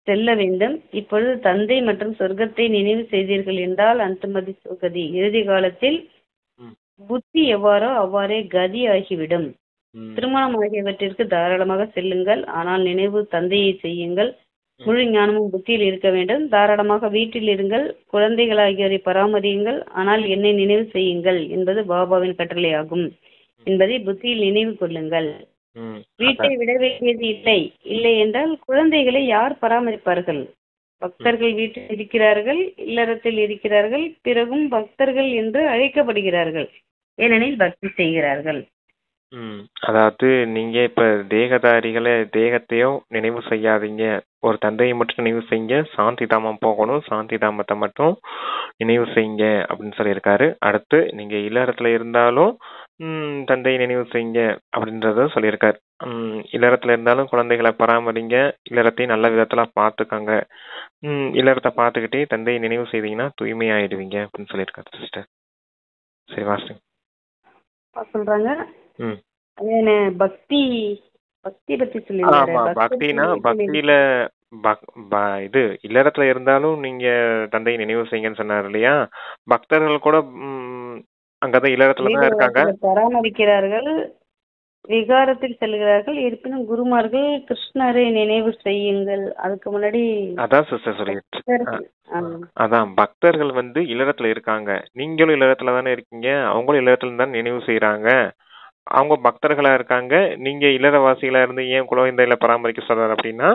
செல்ல வேண்டும். இப்பொழுது தந்தை மற்றும் சொர்க்கத்தை நினைவு செய்தீர்கள் என்றால் அந்தமதி சுகதி, இறுதி காலத்தில் புத்தி எவ்வாறோ அவ்வாறே கதி ஆகிவிடும். திருமணம் ஆகியவற்றிற்கு தாராளமாக செல்லுங்கள். ஆனால் நினைவு தந்தையை செய்யுங்கள். முழு ஞானமும் புத்தியில் இருக்க வேண்டும். தாராளமாக வீட்டில் இருங்கள். குழந்தைகள் ஆகியோரை பராமரியுங்கள். ஆனால் என்னை நினைவு செய்யுங்கள் என்பது பாபாவின் கட்டளை ஆகும் என்பதை புத்தியில் நினைவு கொள்ளுங்கள். வீட்டை விட வேண்டியது இல்லை. இல்லை என்றால் குழந்தைகளை யார் பராமரிப்பார்கள்? பக்தர்கள் வீட்டில் இருக்கிறார்கள், இல்லறத்தில் இருக்கிறார்கள், பிறகும் பக்தர்கள் என்று அழைக்கப்படுகிறார்கள். ஏனெனில் பக்தி செய்கிறார்கள். அதாவது நீங்க இப்ப தேகதாரிகளை தேகத்தையும் நினைவு செய்யாதீங்க. ஒரு தந்தையை மட்டும் நினைவு செய்யுங்க. சாந்தி தாமம் போகணும். சாந்தி தாமத்தை மட்டும் நினைவு செய்யுங்க அப்படின்னு சொல்லியிருக்காரு. அடுத்து நீங்க இல்லறத்துல இருந்தாலும் தந்தையை நினைவு செய்யுங்க அப்படின்றத சொல்லியிருக்காரு. இல்லறத்துல இருந்தாலும் குழந்தைகளை பராமரிங்க. இல்லறத்தையும் நல்ல விதத்துல பார்த்துக்கோங்க. இல்லறத்தை பார்த்துக்கிட்டே தந்தையை நினைவு செய்தீங்கன்னா தூய்மையாயிடுவீங்க அப்படின்னு சொல்லியிருக்காரு சிஸ்டர். சரி வாசிங்க. சொல்றாங்க பக்தி பக்தி பத்தி ஆமா, பக்தினா பக்தியில இது இல்லறத்துல இருந்தாலும் நீங்க தந்தையை நினைவு செய்யுங்கன்னு சொன்னார் இல்லையா? பக்தர்கள் கூட அங்கதான் இல்லறத்துலதான் இருக்காங்க, பராமரிக்கிறார்கள், விகாரத்தில் செல்கிறார்கள். இருப்பினும் குருமார்கள் கிருஷ்ணரை நினைவு செய்யுங்கள். அதுக்கு முன்னாடி அதான் சிஸ்டர் சொல்லிட்டு அதான் பக்தர்கள் இல்லறத்துல இருக்காங்க. நீங்களும் இல்லறத்துல தானே இருக்கீங்க, அவங்களும் இல்லறத்துல தான் நினைவு செய்யறாங்க. அவங்க பக்தர்களா இருக்காங்க. நீங்க இல்லறவாசிகளா இருந்து ஏன் குழந்தைகளை பராமரிக்க சொல்றாரு அப்படின்னா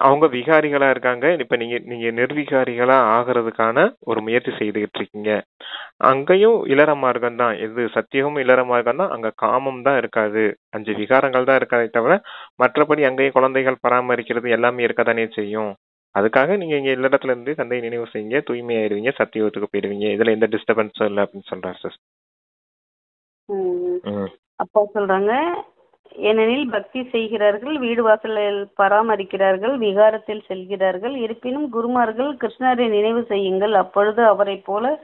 அவங்க விகாரிகளா இருக்காங்க. இப்ப நீங்க நிர்விகாரிகளா ஆகிறதுக்கான ஒரு முயற்சி செய்துகிட்டு இருக்கீங்க. அங்கேயும் இளர மார்க்கம் தான். இது சத்தியமும் இளர மார்க்கம் தான். அங்க காமம் தான் இருக்காது, 5 விகாரங்கள் தான் இருக்காதே தவிர மற்றபடி அங்கேயும் குழந்தைகள் பராமரிக்கிறது எல்லாமே இருக்கத்தானே செய்யும். அதுக்காக நீங்க இங்க இல்லறத்துல இருந்து தந்தையை நினைவு செய்யுங்க, தூய்மையாயிருவீங்க, சத்தியத்துக்கு போயிடுவீங்க. இதுல எந்த டிஸ்டர்பன்ஸும் இல்லை அப்படின்னு சொல்றாரு சார். அப்போ சொல்றாங்க, ஏனெனில் பக்தி செய்கிறார்கள், வீடு வாசலில் பராமரிக்கிறார்கள், விகாரத்தில் செல்கிறார்கள். இருப்பினும் குருமார்கள் கிருஷ்ணரை நினைவு செய்யுங்கள், அப்பொழுது அவரை போல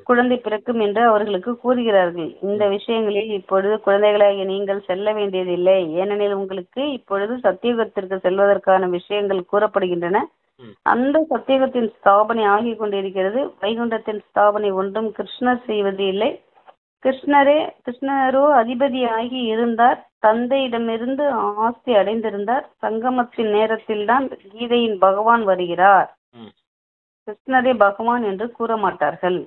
குழந்தை பிறக்கும் என்று அவர்களுக்கு கூறுகிறார்கள். இந்த விஷயங்களில் இப்பொழுது குழந்தைகளாகிய நீங்கள் செல்ல வேண்டியதில்லை. ஏனெனில் உங்களுக்கு இப்பொழுது சத்தியுகத்திற்கு செல்வதற்கான விஷயங்கள் கூறப்படுகின்றன. அந்த சத்தியுகத்தின் ஸ்தாபனை ஆகி கொண்டிருக்கிறது. வைகுண்டத்தின் ஸ்தாபனை ஒன்றும் கிருஷ்ணர் செய்வது இல்லை. கிருஷ்ணரோ அதிபதியாகி இருந்தார், தந்தையிடமிருந்து ஆஸ்தி அடைந்திருந்தார். சங்கமத்தின் நேரத்தில் தான் கீதையின் பகவான் வருகிறார். கிருஷ்ணரே பகவான் என்று கூற மாட்டார்கள்.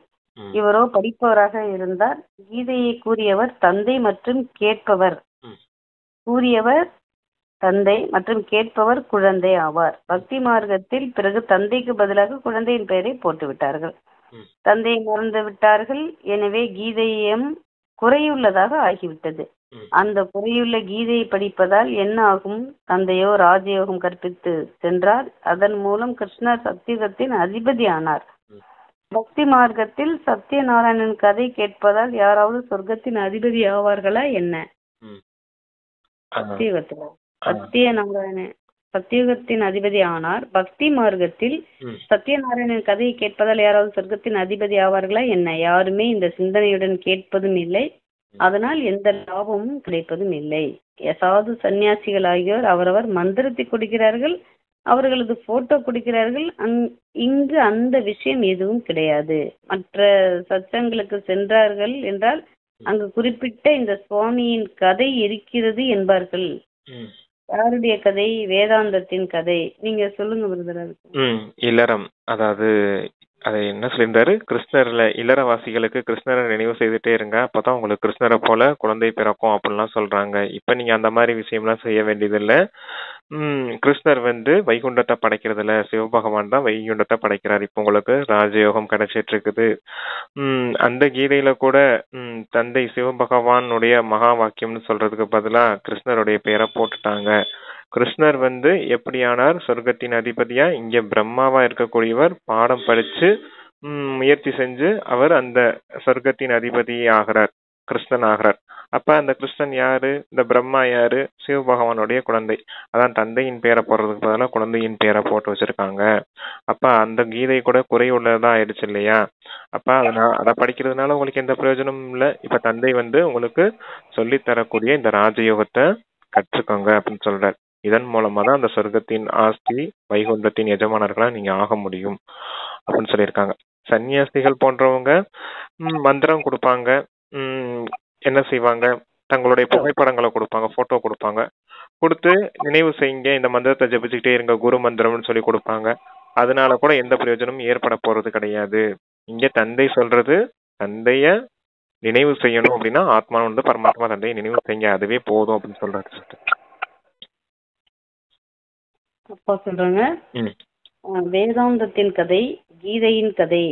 இவரோ படிப்பவராக இருந்தார். கீதையை கூறியவர் தந்தை மற்றும் கேட்பவர் குழந்தை ஆவார். பக்தி மார்க்கத்தில் பிறகு தந்தைக்கு பதிலாக குழந்தையின் பெயரை போட்டுவிட்டார்கள். தந்தையை மறந்து விட்டார்கள். எனவே கீதையும் குறையுள்ளதாக ஆகிவிட்டது. அந்த குறையுள்ள கீதையை படிப்பதால் என்ன ஆகும்? தந்தையோ ராஜயோகம் கற்பித்து சென்றார். அதன் மூலம் கிருஷ்ணர் சத்தியுகத்தின் அதிபதி ஆனார். பக்தி மார்க்கத்தில் சத்யநாராயணன் கதை கேட்பதால் யாராவது சொர்க்கத்தின் அதிபதி ஆவார்களா என்ன? சத்தியுகத்துல சத்தியுகத்தின் அதிபதி ஆனார். பக்தி மார்க்கத்தில் சத்யநாராயணன் கதையை கேட்பதால் யாராவது சொர்க்கத்தின் அதிபதி ஆவார்களா என்ன? யாருமே இந்த சிந்தனையுடன் கேட்பதும் இல்லை. அதனால் எந்த லாபமும் கிடைப்பதும் இல்லை. சாது சன்னியாசிகள் ஆகியோர் அவரவர் மந்திரத்தை கொடுக்கிறார்கள், அவர்களது போட்டோ கொடுக்கிறார்கள். இங்கு அந்த விஷயம் எதுவும் கிடையாது. மற்ற சத்சங்களுக்கு சென்றார்கள் என்றால் அங்கு குறிப்பிட்ட இந்த சுவாமியின் கதை இருக்கிறது என்பார்கள். யாருடைய கதை? வேதாந்தத்தின் கதை. நீங்க சொல்லுங்க பிரதர். இல்லறம், அதாவது அதை என்ன சொல்லியிருந்தாரு? கிருஷ்ணர்ல இல்லறவாசிகளுக்கு கிருஷ்ணரை நினைவு செய்துட்டே இருங்க, அப்பதான் உங்களுக்கு கிருஷ்ணரை போல குழந்தை பிறக்கும் அப்படின்லாம் சொல்றாங்க. இப்ப நீங்க அந்த மாதிரி விஷயம்லாம் செய்ய வேண்டியதில்லை. கிருஷ்ணர் வைகுண்டத்தை படைக்கிறதுல சிவபகவான் தான் வைகுண்டத்தை படைக்கிறார். இப்ப உங்களுக்கு ராஜயோகம் கிடைச்சிட்டு இருக்குது. அந்த கீதையில கூட தந்தை சிவபகவானுடைய மகா வாக்கியம்னு சொல்றதுக்கு பதிலா கிருஷ்ணருடைய பெயரை போட்டுட்டாங்க. கிருஷ்ணர் எப்படியானார்? சொர்க்கத்தின் அதிபதியா இங்க பிரம்மாவா இருக்கக்கூடியவர் பாடம் படிச்சு முயற்சி செஞ்சு அவர் அந்த சொர்க்கத்தின் அதிபதி ஆகிறார், கிருஷ்ணன் ஆகிறார். அப்ப அந்த கிருஷ்ணன் யாரு? இந்த பிரம்மா யாரு? சிவபகவானுடைய குழந்தை. அதான் தந்தையின் பேரை போடுறதுக்கு பதிலாக குழந்தையின் பேரை போட்டு வச்சிருக்காங்க. அப்ப அந்த கீதை கூட குறை உள்ளதான் ஆயிடுச்சு இல்லையா? அப்ப அதை படிக்கிறதுனால உங்களுக்கு எந்த பிரயோஜனமும் இல்லை. இப்ப தந்தை உங்களுக்கு சொல்லி தரக்கூடிய இந்த ராஜயோகத்தை கற்றுக்கோங்க அப்படின்னு சொல்றாரு. இதன் மூலமா தான் அந்த சொர்க்கத்தின் ஆஸ்தி வைகுண்டத்தின் எஜமானர்களா நீங்க ஆக முடியும் அப்படின்னு சொல்லியிருக்காங்க. சன்னியாசிகள் போன்றவங்க மந்திரம் கொடுப்பாங்க, என்ன செய்வாங்க? தங்களுடைய புகைப்படங்களை கொடுப்பாங்க, போட்டோ கொடுப்பாங்க, கொடுத்து நினைவு செய்யுங்க, இந்த மந்திரத்தை ஜபிச்சுக்கிட்டே இருங்க, குரு மந்திரம்னு சொல்லி கொடுப்பாங்க. அதனால கூட எந்த பிரயோஜனமும் ஏற்பட போறது கிடையாது. இங்க தந்தை சொல்றது, தந்தைய நினைவு செய்யணும் அப்படின்னா ஆத்மா பரமாத்மா தந்தையை நினைவு செய்யுங்க, அதுவே போதும் அப்படின்னு சொல்றாரு. அப்பா சொல்றாங்க, வேதாந்தத்தின் கதை, கீதையின் கதை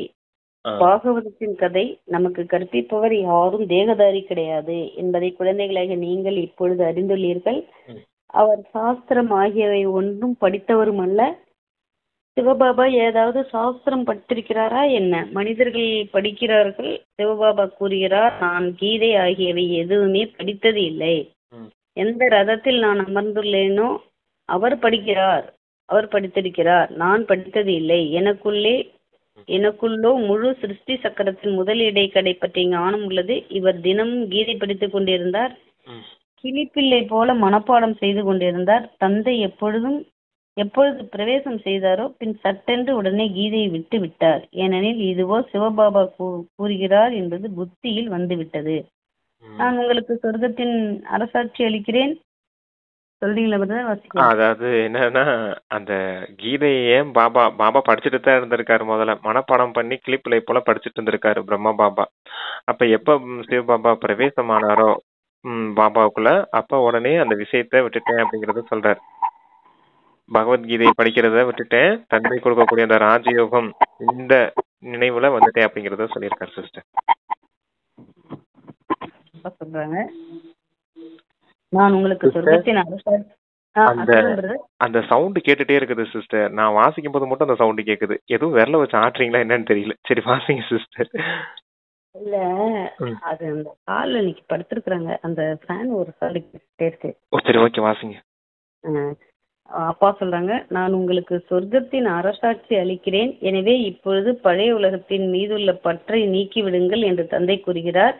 ஆ. பாகவதத்தின் கதை நமக்கு கற்பிப்பவர் யாரும் தேகதாரி கிடையாது என்பதை குழந்தைகளாக நீங்கள் இப்பொழுது அறிந்துள்ளீர்கள். ம். அவர் சாஸ்திரம் ஆகியவை ஒன்றும் படித்தவரும் அல்ல. சிவபாபா ஏதாவது சாஸ்திரம் படித்திருக்கிறாரா என்ன? மனிதர்கள் படிக்கிறார்கள். சிவபாபா கூறுகிறார், நான் கீதை ஆகியவை எதுவுமே படித்தது இல்லை. ம். எந்த ரதத்தில் நான் அமர்ந்துள்ளேனோ அவர் படிக்கிறார், அவர் படித்திருக்கிறார். நான் படித்தது இல்லை. எனக்குள்ளோ முழு சிருஷ்டி சக்கரத்தின் முதல் இடைக்கடை பற்றிய ஞானம் உள்ளது. இவர் தினமும் கீதை படித்துக் கொண்டிருந்தார். ம். கிளிப்பிள்ளை போல மனப்பாடம் செய்து கொண்டிருந்தார். தந்தை எப்பொழுது பிரவேசம் செய்தாரோ பின் சட்டென்று உடனே கீதையை விட்டு விட்டார். ஏனெனில் இதுவோ சிவபாபா கூறுகிறார் என்பது புத்தியில் வந்துவிட்டது. நான் உங்களுக்கு சொர்க்கத்தின் அரசாட்சி அளிக்கிறேன். சொல்றீங்களா பிரதர்? வாசிக்கிறேன். அதாவது என்னன்னா, அந்த கீதையை பாபா படிச்சுட்டு தான் இருந்திருக்காரு. முதல்ல மனப்பாடம் பண்ணி கிளிப்பிள்ளை போல படிச்சுட்டு இருந்திருக்காரு பிரம்மா பாபா. அப்ப எப்ப சிவபாபா பிரவேசமானாரோ பாபாவுக்குள்ள, அப்ப உடனே அந்த விஷயத்த விட்டுட்டேன் அப்படிங்கறத சொல்றாரு. பகவத்கீதையை படிக்கிறத விட்டுட்டேன், தந்தை கொடுக்கக்கூடிய அந்த ராஜயோகம் இந்த நினைவுல வந்துட்டேன் அப்படிங்கறத சொல்லியிருக்காரு சிஸ்டர். சொல்றாங்க, நான் உங்களுக்கு சொர்க்கத்தின் அந்த சவுண்ட் கேட்டுட்டே இருக்குது சிஸ்டர். நான் வாசிக்கும் போது மட்டும் அந்த சவுண்ட் கேக்குது. எதுவும் விரல வச்சு ஆட்டுறீங்களா என்னன்னு தெரியல. சரி வாசிங்க சிஸ்டர். இல்ல, அது அந்த கால்ல இன்னைக்கு படுத்திருக்காங்க. அந்த ஃபேன் ஒரு சாலி கேட்டே இருக்கு. சரி ஓகே வாசிங்க. அப்பா சொல்றாங்க, நான் உங்களுக்கு சொர்க்கத்தின் அரசாட்சி அளிக்கிறேன். எனவே இப்பொழுது பழைய உலகத்தின் மீதுள்ள பற்றை நீக்கிவிடுங்கள் என்று தந்தை கூறுகிறார்.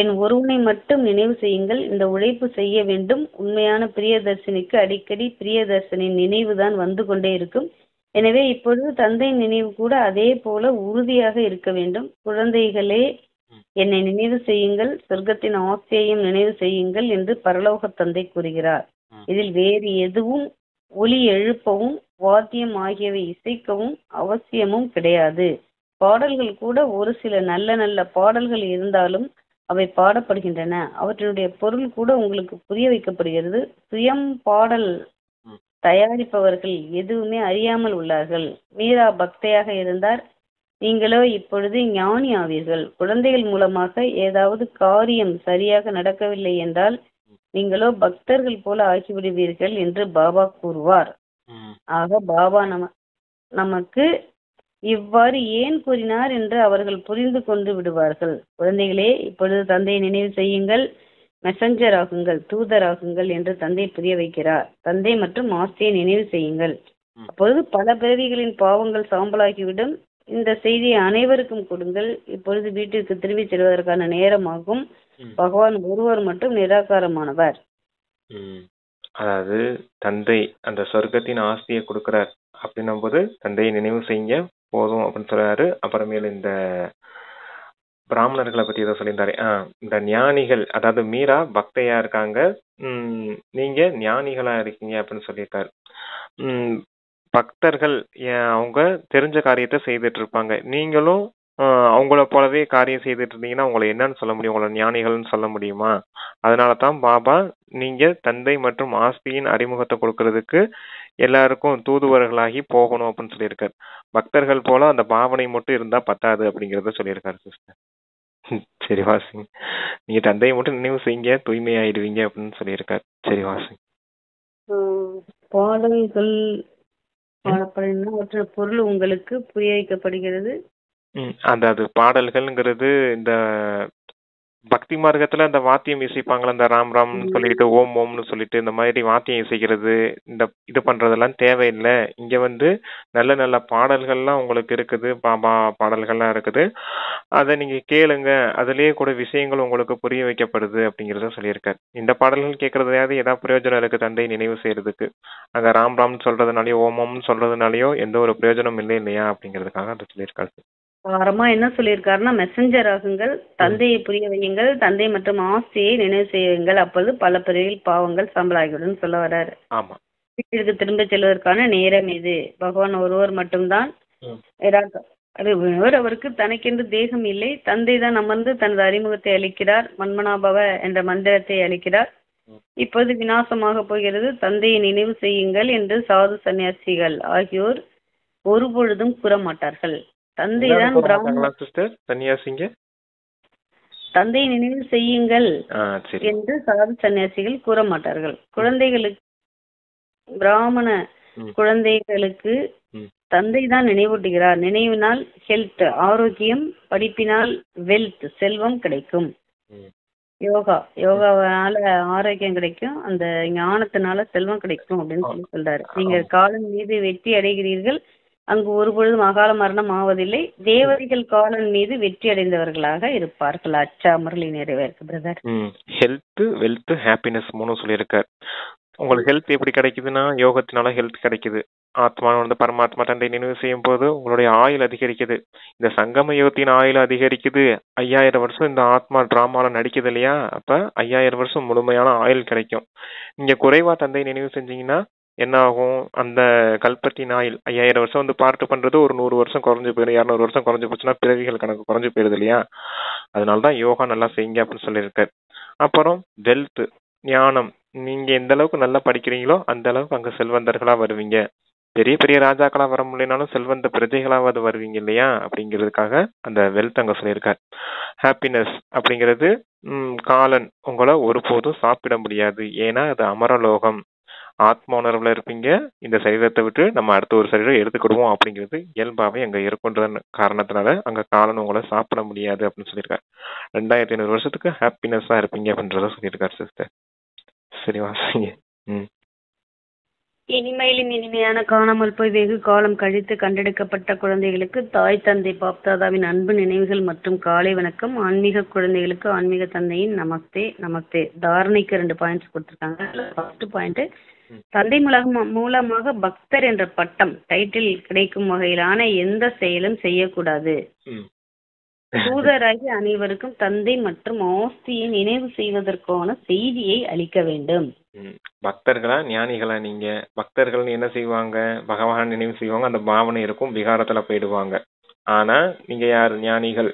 என் ஒருவனை மட்டும் நினைவு செய்யுங்கள். இந்த உழைப்பு செய்ய வேண்டும். உண்மையான பிரியதர்ஷினிக்கு அடிக்கடி பிரியதர்ஷனின் நினைவுதான் வந்து கொண்டே இருக்கும். எனவே இப்பொழுது தந்தையின் நினைவு கூட அதே போல உறுதியாக இருக்க வேண்டும். குழந்தைகளே, என்னை நினைவு செய்யுங்கள், சொர்க்கத்தின் ஆசையையும் நினைவு செய்யுங்கள் என்று பரலோக தந்தை கூறுகிறார். இதில் வேறு எதுவும் ஒலி எழுப்பவும் வாத்தியம் ஆகியவை இசைக்கவும் அவசியமும் கிடையாது. பாடல்கள் கூட ஒரு சில நல்ல நல்ல பாடல்கள் இருந்தாலும் அவை பாடப்படுகின்றன. அவற்றினுடைய பொருள் கூட உங்களுக்கு புரிய வைக்கப்படுகிறது. சுயம் பாடல் தயாரிப்பவர்கள் எதுவுமே அறியாமல் உள்ளார்கள். மீரா பக்தையாக இருந்தார். நீங்களோ இப்பொழுது ஞானி ஆவீர்கள். குழந்தைகள் மூலமாக ஏதாவது காரியம் சரியாக நடக்கவில்லை என்றால் நீங்களோ பக்தர்கள் போல ஆகிவிடுவீர்கள் என்று பாபா கூறுவார். ஆக பாபா நமக்கு இவ்வாறு ஏன் கூறினார் என்று அவர்கள் புரிந்து கொண்டு விடுவார்கள். குழந்தைகளே, இப்பொழுது தந்தையை நினைவு செய்யுங்கள், மெசஞ்சர் ஆகுங்கள், தூதராகுங்கள் என்று தந்தை புரிய வைக்கிறார். தந்தை மற்றும் ஆஸ்தியை நினைவு செய்யுங்கள். அப்பொழுது பல பிறவிகளின் பாவங்கள் சாம்பலாகிவிடும். இந்த செய்தியை அனைவருக்கும் கொடுங்கள். இப்பொழுது வீட்டிற்கு திரும்பி செல்வதற்கான நேரமாகும். பகவான் ஒருவர் மட்டும் நிராகாரமானவர். அதாவது தந்தை அந்த சொர்க்கத்தின் ஆஸ்தியை கொடுக்கிறார் அப்படின்னும் போது தந்தையை நினைவு செய்யுங்க போதும் அப்படின்னு சொல்றாரு. அப்புறமேல இந்த பிராமணர்களை பத்தி ஏதோ சொல்லியிருந்தாரு. இந்த ஞானிகள், அதாவது மீரா பக்தையா இருக்காங்க, நீங்க ஞானிகளா இருக்கீங்க அப்படின்னு சொல்லியிருக்காரு. பக்தர்கள் அவங்க தெரிஞ்ச காரியத்தை செய்துட்டு இருப்பாங்க. நீங்களும் அவங்கள போலவே காரியம் செய்துட்டு இருந்தீங்கன்னா உங்களை என்னன்னு சொல்ல முடியும்? உங்களை ஞானிகள்னு சொல்ல முடியுமா? அதனால தான் பாபா நீங்க தந்தை மற்றும் ஆஸ்தியின் அறிமுகத்தை கொடுக்கறதுக்கு எல்லாருக்கும் தூதுவர்களாகி போகணும் அப்படின்னு சொல்லியிருக்காரு. பக்தர்கள் போல அந்த பாவனை மட்டும் இருந்தா பத்தாது அப்படிங்கறத சொல்லியிருக்காரு சிஸ்டர். சரி வாசிங்க. நீங்க தந்தையை மட்டும் நினைவு செய்யுங்க, தூய்மையாயிடுவீங்க அப்படின்னு சொல்லியிருக்காரு. சரி வாசிங்க. பாடல்கள் பாடப்படுகின்றன, அவற்றின் பொருள் உங்களுக்கு புரிய வைக்கப்படுகிறது. அது பாடல்கள்ங்கிறது இந்த பக்தி மார்க்கத்துல அந்த வாத்தியம் இசைப்பாங்களா, இந்த ராம் ராம்னு சொல்லிட்டு ஓம் ஓம்னு சொல்லிட்டு இந்த மாதிரி வாத்தியம் இசைக்கிறது, இந்த இது பண்றதெல்லாம் தேவையில்லை. இங்க நல்ல நல்ல பாடல்கள்லாம் உங்களுக்கு இருக்குது, பாபா பாடல்கள்லாம் இருக்குது. அதை நீங்க கேளுங்க, அதுலயே கூட விஷயங்கள் உங்களுக்கு புரிய வைக்கப்படுது அப்படிங்கறத சொல்லியிருக்காரு. இந்த பாடல்கள் கேட்கறதையாவது ஏதாவது பிரயோஜனம் இருக்கு தந்தை நினைவு செய்யறதுக்கு? அங்க ராம் ராம் சொல்றதுனாலயோ ஓம் ஓம்னு சொல்றதுனாலயோ எந்த ஒரு பிரயோஜனம் இல்லை இல்லையா அப்படிங்கிறதுக்காக அதை சொல்லியிருக்காரு. வாரமா என்ன சொல்லியிருக்காருன்னா, மெசஞ்சர் ஆகுங்கள், தந்தையை புரிய வையுங்கள், தந்தை மற்றும் ஆஸ்தியை நினைவு செய்யுங்கள், அப்பொழுது பல பிறவியில் பாவங்கள் சாம்பலாகிவிடும் சொல்ல வர்றாரு. ஆமா, வீட்டிற்கு திரும்ப செல்வதற்கான நேரம் இது. பகவான் ஒருவர் மட்டும்தான். அவருக்கு தனக்கென்று தேகம் இல்லை. தந்தை தான் அமர்ந்து தனது அறிமுகத்தை அளிக்கிறார், மன்மனாபவ என்ற மந்திரத்தை அளிக்கிறார். இப்போது விநாசமாக போகிறது. தந்தையை நினைவு செய்யுங்கள் என்று சாது சன்னியாசிகள் ஆகியோர் ஒருபொழுதும் கூற மாட்டார்கள். தந்தை எல்லாரும் தான் கூற பிராமண மாட்டாங்களா சிஸ்டர் சன்னியாசிங்க? தந்தை நினைவு செய்யுங்கள் சரி. என்று சாது சன்னியாசிகள் கூற மாட்டார்கள். குழந்தைகளுக்கு பிராமண ம், குழந்தைகளுக்கு ம், தந்தை தான் நினைவூட்டுகிறார். நினைவினால் ஹெல்த் ஆரோக்கியம், படிப்பினால் வெல்த் செல்வம் கிடைக்கும். ம், யோகாவால ஆரோக்கியம் கிடைக்கும், அந்த ஞானத்தினால செல்வம் கிடைக்கும் அப்படின்னு சொல்லி சொல்றாரு. நீங்க காலன் மீது வெற்றி அடைகிறீர்கள், அங்கு ஒருபொழுதும் அகால மரணம் ஆவதில்லை. தேவதைகள் காலன் மீது வெற்றி அடைந்தவர்களாக இருப்பார்கள். அச்சா முரளி நிறைவேற்கு பிரதர். ஹெல்த் வெல்த் ஹாப்பினஸ் மூணும் சொல்லியிருக்கார். உங்களுக்கு ஹெல்த் எப்படி கிடைக்குதுன்னா யோகத்தினால ஹெல்த் கிடைக்குது. ஆத்மா வந்து பரமாத்மா தந்தை நினைவு செய்யும் போது உங்களுடைய ஆயுள் அதிகரிக்குது. இந்த சங்கம யுகத்தின் ஆயுள் அதிகரிக்குது. 5000 வருஷம் இந்த ஆத்மா டிராமால நடிக்குது இல்லையா? அப்ப 5000 வருஷம் முழுமையான ஆயுள் கிடைக்கும். நீங்க குறைவா தந்தை நினைவு செஞ்சீங்கன்னா என்ன ஆகும்? அந்த கல்பத்தின் ஆயுள் 5000 வருஷம் வந்து பார்ட் பண்றது ஒரு 100 வருஷம் குறைஞ்சு போயிடும். 200 வருஷம் குறைஞ்சு போச்சுன்னா பிறவிகள் கணக்கு குறைஞ்சு போயிருது இல்லையா? அதனாலதான் யோகா நல்லா செய்யுங்க அப்படின்னு சொல்லியிருக்காரு. அப்புறம் வெல்த் ஞானம், நீங்க எந்த அளவுக்கு நல்லா படிக்கிறீங்களோ அந்த அளவுக்கு அங்க செல்வந்தர்களா வருவீங்க. பெரிய பெரிய ராஜாக்களா வர முடியலனாலும் செல்வந்த பிரஜைகளாவது வருவீங்க இல்லையா? அப்படிங்கிறதுக்காக அந்த வெல்த் அங்க சொல்லியிருக்காரு. ஹாப்பினஸ் அப்படிங்கிறது காலன் உங்களை ஒருபோதும் சாப்பிட முடியாது. ஏன்னா அது அமரலோகம். ஆத்ம உணர்வுல இருப்பீங்க. இந்த சரீரத்தை விட்டு நம்ம அடுத்த ஒரு சரீரம் எடுத்துக்கிடுவோம் அப்படிங்கிறது இயல்பாவே அங்க இருக்குன்ற காரணத்தினால அங்க காலன் உங்களை சாப்பிட முடியாது அப்படின்னு சொல்லியிருக்காரு. 2500 வருஷத்துக்கு ஹாப்பினஸா இருப்பீங்க அப்படின்றத சொல்லியிருக்காரு சிஸ்டர். சரி வாசிங்க. இனிமையிலும் இனிமையான காணாமல் போய் வெகு காலம் கழித்து கண்டெடுக்கப்பட்ட குழந்தைகளுக்கு தாய் தந்தை பாப்தாதாவின் அன்பு நினைவுகள் மற்றும் காலை வணக்கம். ஆன்மீக குழந்தைகளுக்கு ஆன்மீக தந்தையின் நமஸ்தே நமஸ்தே. தாரணைக்கு 2 பாயிண்ட்ஸ் கொடுத்துருக்காங்க. ஃபர்ஸ்ட் பாயிண்ட், தந்தை மூலமாக பக்தர் என்ற பட்டம் டைட்டில் கிடைக்கும் வகையிலான எந்த செயலும் செய்யக்கூடாது. தூதராகி அனைவருக்கும் தந்தை மற்றும் ஆஸ்தியை நினைவு செய்வதற்கான செய்தியை அளிக்க வேண்டும். பக்தர்களா ஞானிகளா? நீங்க பக்தர்கள் என்ன செய்வாங்க? பகவான் நினைவு செய்வாங்க, அந்த பாவனை இருக்கும், விகாரத்துல போயிடுவாங்க. ஆனா நீங்க யார்? ஞானிகள்.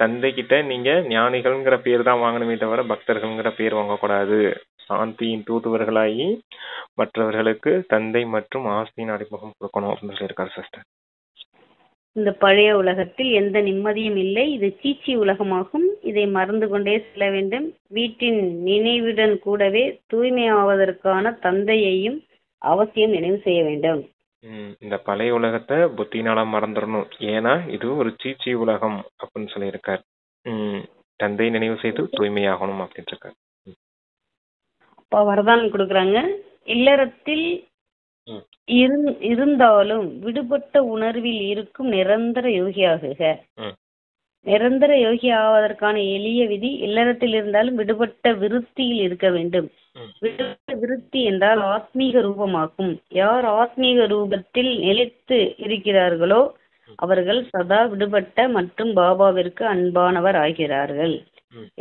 தந்தை கிட்ட நீங்க ஞானிகள்ங்கிற பேர் தான் வாங்கணுமே தவிர பக்தர்கள்ங்கிற பேர் வாங்கக்கூடாது. சாந்தியின் தூதுவர்களாகி மற்றவர்களுக்கு தந்தை மற்றும் ஆஸ்தியின் அறிமுகம் கொடுக்கணும் அப்படின்னு சொல்லியிருக்காரு சிஸ்டர். இந்த பழைய உலகத்தில் எந்த நிம்மதியும் இல்லை. இது சீச்சி உலகமாகும். இதை மறந்து கொண்டே செல்ல வேண்டும். வீட்டின் நினைவுடன் கூடவே தூய்மையாவதற்கான தந்தையையும் அவசியம் நினைவு செய்ய வேண்டும். இந்த பழைய உலகத்தை புத்தினால மறந்துடணும். ஏன்னா இது ஒரு சீச்சி உலகம் அப்படின்னு சொல்லியிருக்காரு. தந்தை நினைவு செய்து தூய்மையாகணும் அப்படின்னு இருக்காரு. அப்பா வரதானம் கொடுக்குறாங்க. இல்லறத்தில் இருந்தாலும் விடுபட்ட உணர்வில் இருக்கும் நிரந்தர யோகியாகுக. நிரந்தர யோகி ஆவதற்கான எளிய விதி, இல்லறத்தில் இருந்தாலும் விடுபட்ட விருத்தியில் இருக்க வேண்டும். விடுபட்ட விருத்தி என்றால் ஆத்மீக ரூபமாகும். யார் ஆத்மீக ரூபத்தில் நிலைத்து இருக்கிறார்களோ அவர்கள் சதா விடுபட்ட மற்றும் பாபாவிற்கு அன்பானவர் ஆகிறார்கள்.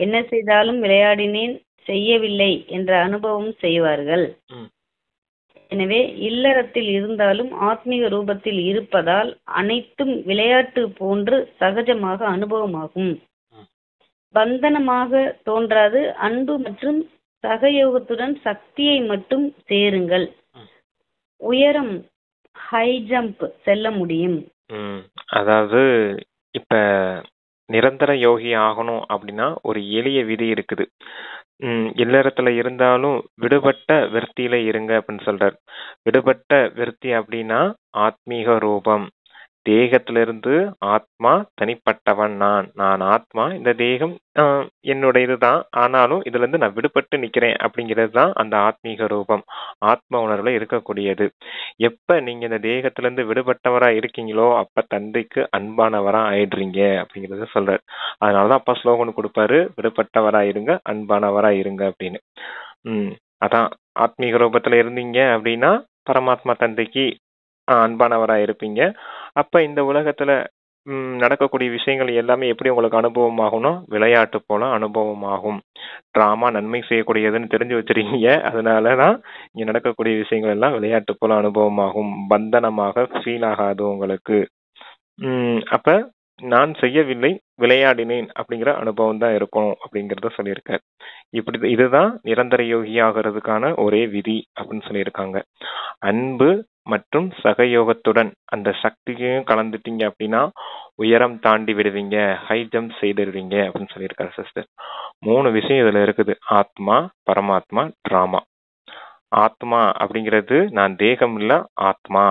என்ன செய்தாலும் விளையாடினேன் செய்யவில்லை என்ற அனுபவம் செய்வார்கள். எனவே இல்லறத்தில் இருந்தாலும் ஆத்மீக ரூபத்தில் இருப்பதால் அனைத்தும் விளையாட்டு போன்று சகஜமாக அனுபவமாகும். பந்தனமாக தோன்றாது. அன்பு மற்றும் சகயோகத்துடன் சக்தியை மட்டும் சேருங்கள். உயரம் ஹை ஜம்ப் செல்ல முடியும். அதாவது இப்ப நிரந்தர யோகி ஆகணும் அப்படின்னா ஒரு எளிய விதி இருக்குது. இல்லறத்துல இருந்தாலும் விடுபட்ட விருத்தியில இருங்க அப்படின்னு சொல்றாரு. விடுபட்ட விருத்தி அப்படின்னா ஆத்மீக ரூபம். தேகத்திலிருந்து ஆத்மா தனிப்பட்டவன். நான் ஆத்மா, இந்த தேகம் என்னோட இதுதான், ஆனாலும் இதுல இருந்து நான் விடுபட்டு நிக்கிறேன் அப்படிங்கிறது தான் அந்த ஆத்மீக ரூபம். ஆத்ம உணர்வுல இருக்கக்கூடியது. எப்ப நீங்க இந்த தேகத்துல இருந்து விடுபட்டவரா இருக்கீங்களோ அப்ப தந்தைக்கு அன்பானவரா ஆயிடுறீங்க அப்படிங்கறத சொல்றாரு. அதனாலதான் அப்பா ஸ்லோகன் கொடுப்பாரு, விடுபட்டவரா இருங்க, அன்பானவரா இருங்க அப்படின்னு. அதான் ஆத்மீக ரூபத்துல இருந்தீங்க அப்படின்னா பரமாத்மா தந்தைக்கு அன்பானவரா இருப்பீங்க. அப்ப இந்த உலகத்துல நடக்கக்கூடிய விஷயங்கள் எல்லாமே எப்படி உங்களுக்கு அனுபவம் ஆகும்னா விளையாட்டு போல அனுபவம் ஆகும். டிராமா நன்மை செய்யக்கூடியதுன்னு தெரிஞ்சு வச்சிருக்கீங்க. அதனாலதான் இங்க நடக்கக்கூடிய விஷயங்கள் எல்லாம் விளையாட்டு போல அனுபவம் ஆகும். பந்தனமாக ஃபீல் ஆகாது உங்களுக்கு. அப்ப நான் செய்யவில்லை, விளையாடினேன் அப்படிங்கிற அனுபவம் தான் இருக்கும் அப்படிங்கறத சொல்லியிருக்காரு. இதுதான் நிரந்தர யோகி ஆகிறதுக்கான ஒரே விதி அப்படின்னு சொல்லியிருக்காங்க. அன்பு மற்றும் சகயோகத்துடன் அந்த சக்தியையும் கலந்துட்டீங்க அப்படின்னா உயரம் தாண்டி விடுவீங்க, ஹை ஜம்ப் செய்திருவீங்க அப்படின்னு சொல்லியிருக்காரு சிஸ்டர். 3 விஷயம் இதுல இருக்குது: ஆத்மா, பரமாத்மா, டிராமா. ஆத்மா அப்படிங்கிறது நான் தேகம் இல்ல, ஆத்மா.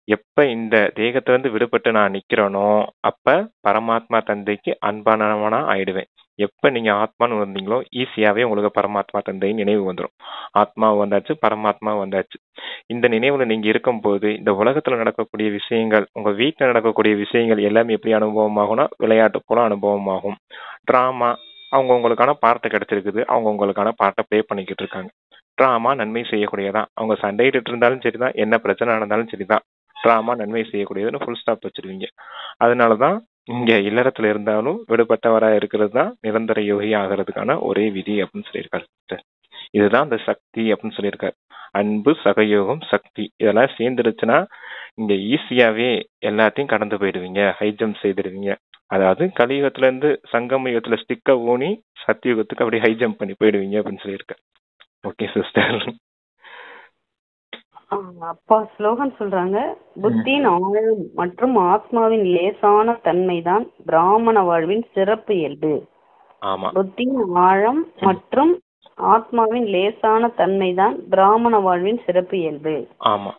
எப்ப இந்த தேகத்திலிருந்து விடுபட்டு நான் நிக்கிறேனோ அப்ப பரமாத்மா தந்தைக்கு அன்பானவனா ஆயிடுவேன். எப்ப நீங்க ஆத்மான்னு வந்தீங்களோ ஈஸியாவே உங்களுக்கு பரமாத்மா தந்தை நினைவு வந்துடும். ஆத்மா வந்தாச்சு, பரமாத்மா வந்தாச்சு. இந்த நினைவுல நீங்க இருக்கும்போது இந்த உலகத்துல நடக்கக்கூடிய விஷயங்கள், உங்க வீட்டுல நடக்கக்கூடிய விஷயங்கள் எல்லாமே எப்படி அனுபவமாகும்னா விளையாட்டு போல அனுபவமாகும். டிராமா, அவங்க உங்களுக்கான பாட்டை கிடைச்சிருக்குது, அவங்க உங்களுக்கான பாட்டை ப்ளே பண்ணிக்கிட்டு இருக்காங்க. டிராமா நன்மை செய்யக்கூடியதான். அவங்க சண்டையிட்டு இருந்தாலும் சரிதான், என்ன பிரச்சனை நடந்தாலும் சரிதான், டிராமா நன்மை செய்யக்கூடியதுன்னு ஃபுல் ஸ்டாப் வச்சிருவீங்க. அதனாலதான் இங்க இல்லறத்துல இருந்தாலும் விடுபட்டவரா இருக்கிறது தான் நிரந்தர யோகி ஆகிறதுக்கான ஒரே விதி அப்படின்னு சொல்லியிருக்காரு. இதுதான் அந்த சக்தி அப்படின்னு சொல்லியிருக்காரு. அன்பு, சகயோகம், சக்தி இதெல்லாம் சேர்ந்துருச்சுன்னா இங்க ஈஸியாவே எல்லாத்தையும் கடந்து போயிடுவீங்க, ஹை ஜம்ப் செய்திடுவீங்க. அதாவது கலியுகத்துல இருந்து சங்கம யுகத்துல ஸ்டிக்க ஊனி சத்தியுகத்துக்கு அப்படியே ஹை ஜம்ப் பண்ணி போயிடுவீங்க அப்படின்னு சொல்லியிருக்காரு. Okay sister. அப்பா ஸ்லோகன் சொல்றாங்க, புத்தியின் ஆழம் மற்றும் ஆத்மாவின் லேசான தன்மைதான் பிராமண வாழ்வின் சிறப்பு இயல்பு. ஆமா, புத்தியின் ஆழம் மற்றும் ஆத்மாவின் லேசான தன்மைதான் பிராமண வாழ்வின் சிறப்பு இயல்பு. ஆமா,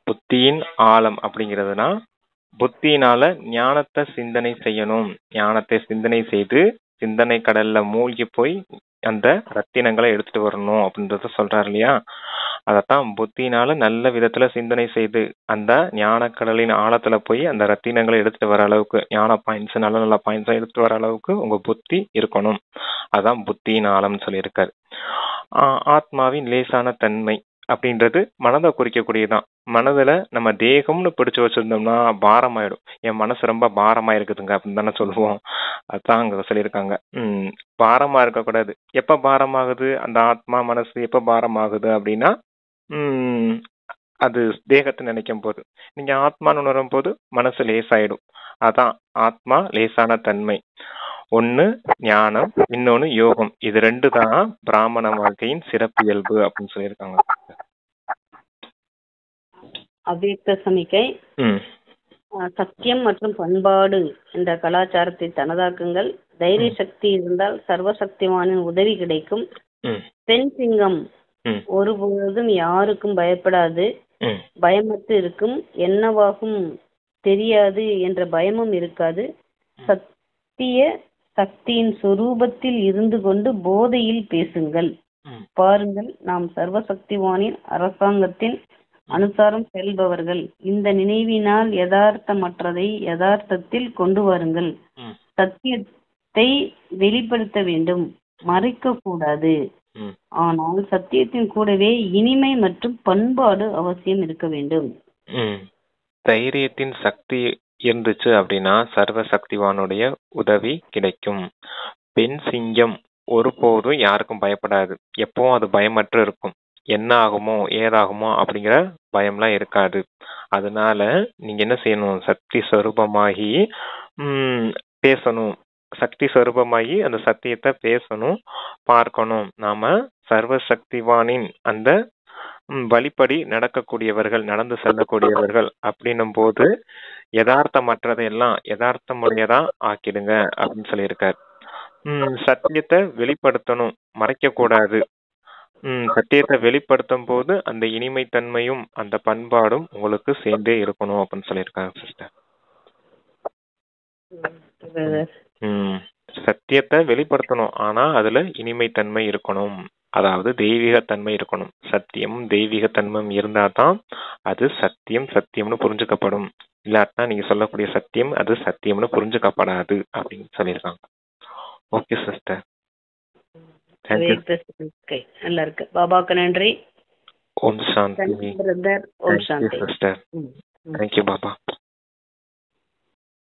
புத்தியின் ஆழம் அப்படிங்கிறதுனா புத்தியினால ஞானத்தை சிந்தனை செய்யணும். ஞானத்தை சிந்தனை செய்து சிந்தனை கடல்ல மூழ்கி போய் அந்த ரத்தினங்களை எடுத்துட்டு வரணும் அப்படின்றத சொல்றாரு இல்லையா. அதத்தான் புத்தினால நல்ல விதத்துல சிந்தனை செய்து அந்த ஞான கடலின் ஆழத்துல போய் அந்த ரத்தினங்களை எடுத்துட்டு வர அளவுக்கு, ஞான பாயிண்ட்ஸ் நல்ல நல்ல பாயிண்ட்ஸ் எடுத்துட்டு வர அளவுக்கு உங்க புத்தி இருக்கணும். அதான் புத்தியின் ஆழம்னு சொல்லியிருக்காரு. ஆத்மாவின் லேசான தன்மை அப்படின்றது மனதை குறிக்கக்கூடியதான். மனதுல நம்ம தேகம்னு பிடிச்சு வச்சிருந்தோம்னா பாரமாயிடும். என் மனசு ரொம்ப பாரமா இருக்குதுங்க அப்படின்னு தானே சொல்லுவோம். அதான் அங்க சொல்லியிருக்காங்க. பாரமா இருக்கக்கூடாது. எப்ப பாரமாகுது அந்த ஆத்மா மனசு, எப்ப பாரமாகுது அப்படின்னா அது தேகத்தை நினைக்கும் போது. நீங்க ஆத்மான்னு உணரும் போது மனசு லேசாயிடும். அதான் ஆத்மா லேசான தன்மை. ஒன்னு ஞானம், இன்னொன்னு யோகம். இது 2 தான் பிராமண வாழ்க்கையின் சிறப்பியல்பு அப்படின்னு சொல்லியிருக்காங்க. அவ்வியக்த சமிக்கை சத்தியம் மற்றும் பண்பாடு என்ற கலாச்சாரத்தை தனதாக்குங்கள். தைரிய சக்தி இருந்தால் சர்வசக்திவானின் உதவி கிடைக்கும். பெண் சிங்கம் ஒருபொழுதும் யாருக்கும் பயப்படாது, பயமற்று இருக்கும். என்னவாகும் தெரியாது என்ற பயமும் இருக்காது. சத்திய சக்தியின் சொரூபத்தில் இருந்து கொண்டு போதையில் பேசுங்கள். பாருங்கள், நாம் சர்வசக்திவானின் அரசாங்கத்தின் அனுசாரம் செல்பவர்கள். இந்த நினைவினால் யதார்த்தமற்றதை யதார்த்தத்தில் கொண்டு வாருங்கள். சத்தியத்தை வெளிப்படுத்த வேண்டும், மறைக்க கூடாது. ஆனால் சத்தியத்தின் கூடவே இனிமை மற்றும் பண்பாடு அவசியம் இருக்க வேண்டும். தைரியத்தின் சக்தி இருந்துச்சு அப்படின்னா சர்வசக்திவானுடைய உதவி கிடைக்கும். பெண் சிங்கம் ஒருபோதும் யாருக்கும் பயப்படாது. எப்பவும் அது பயமற்று இருக்கும். என்ன ஆகுமோ ஏதாகுமோ அப்படிங்கிற பயம்லாம் இருக்காது. அதனால நீங்க என்ன செய்யணும், சக்தி ஸ்வரூபமாகி பேசணும். சக்தி ஸ்வரூபமாகி அந்த சத்தியத்தை பேசணும், பார்க்கணும். நாம சர்வசக்திவானின் அந்த வழிப்படி நடக்கக்கூடியவர்கள், நடந்து செல்லக்கூடியவர்கள் அப்படின்னும் போது யதார்த்தமற்றதையெல்லாம் யதார்த்தமுடையதா ஆக்கிடுங்க அப்படின்னு சொல்லியிருக்காரு. சத்தியத்தை வெளிப்படுத்தணும், மறைக்க கூடாது. சத்தியத்தை வெளிப்படுத்தும் போது அந்த இனிமை தன்மையும் அந்த பண்பாடும் உங்களுக்கு சேர்ந்தே இருக்கணும் அப்படின்னு சொல்லியிருக்காங்க சிஸ்டர். சத்தியத்தை வெளிப்படுத்தணும், ஆனா அதுல இனிமை தன்மை இருக்கணும். அதாவது தெய்வீக தன்மை இருக்கணும். சத்தியமும் தெய்வீக தன்மையும் இருந்தா தான் அது சத்தியம் சத்தியம்னு புரிஞ்சுக்கப்படும். இல்லாட்டா நீங்க சொல்லக்கூடிய சத்தியம் அது சத்தியம்னு புரிஞ்சுக்கப்படாது அப்படின்னு சொல்லியிருக்காங்க. ஓகே சிஸ்டர், நல்லா இருக்கு. பாபாக்கு நன்றி. ஓம் சாந்தி. ஓம் சாந்தி சிஸ்டர். தேங்க்யூ பாபா.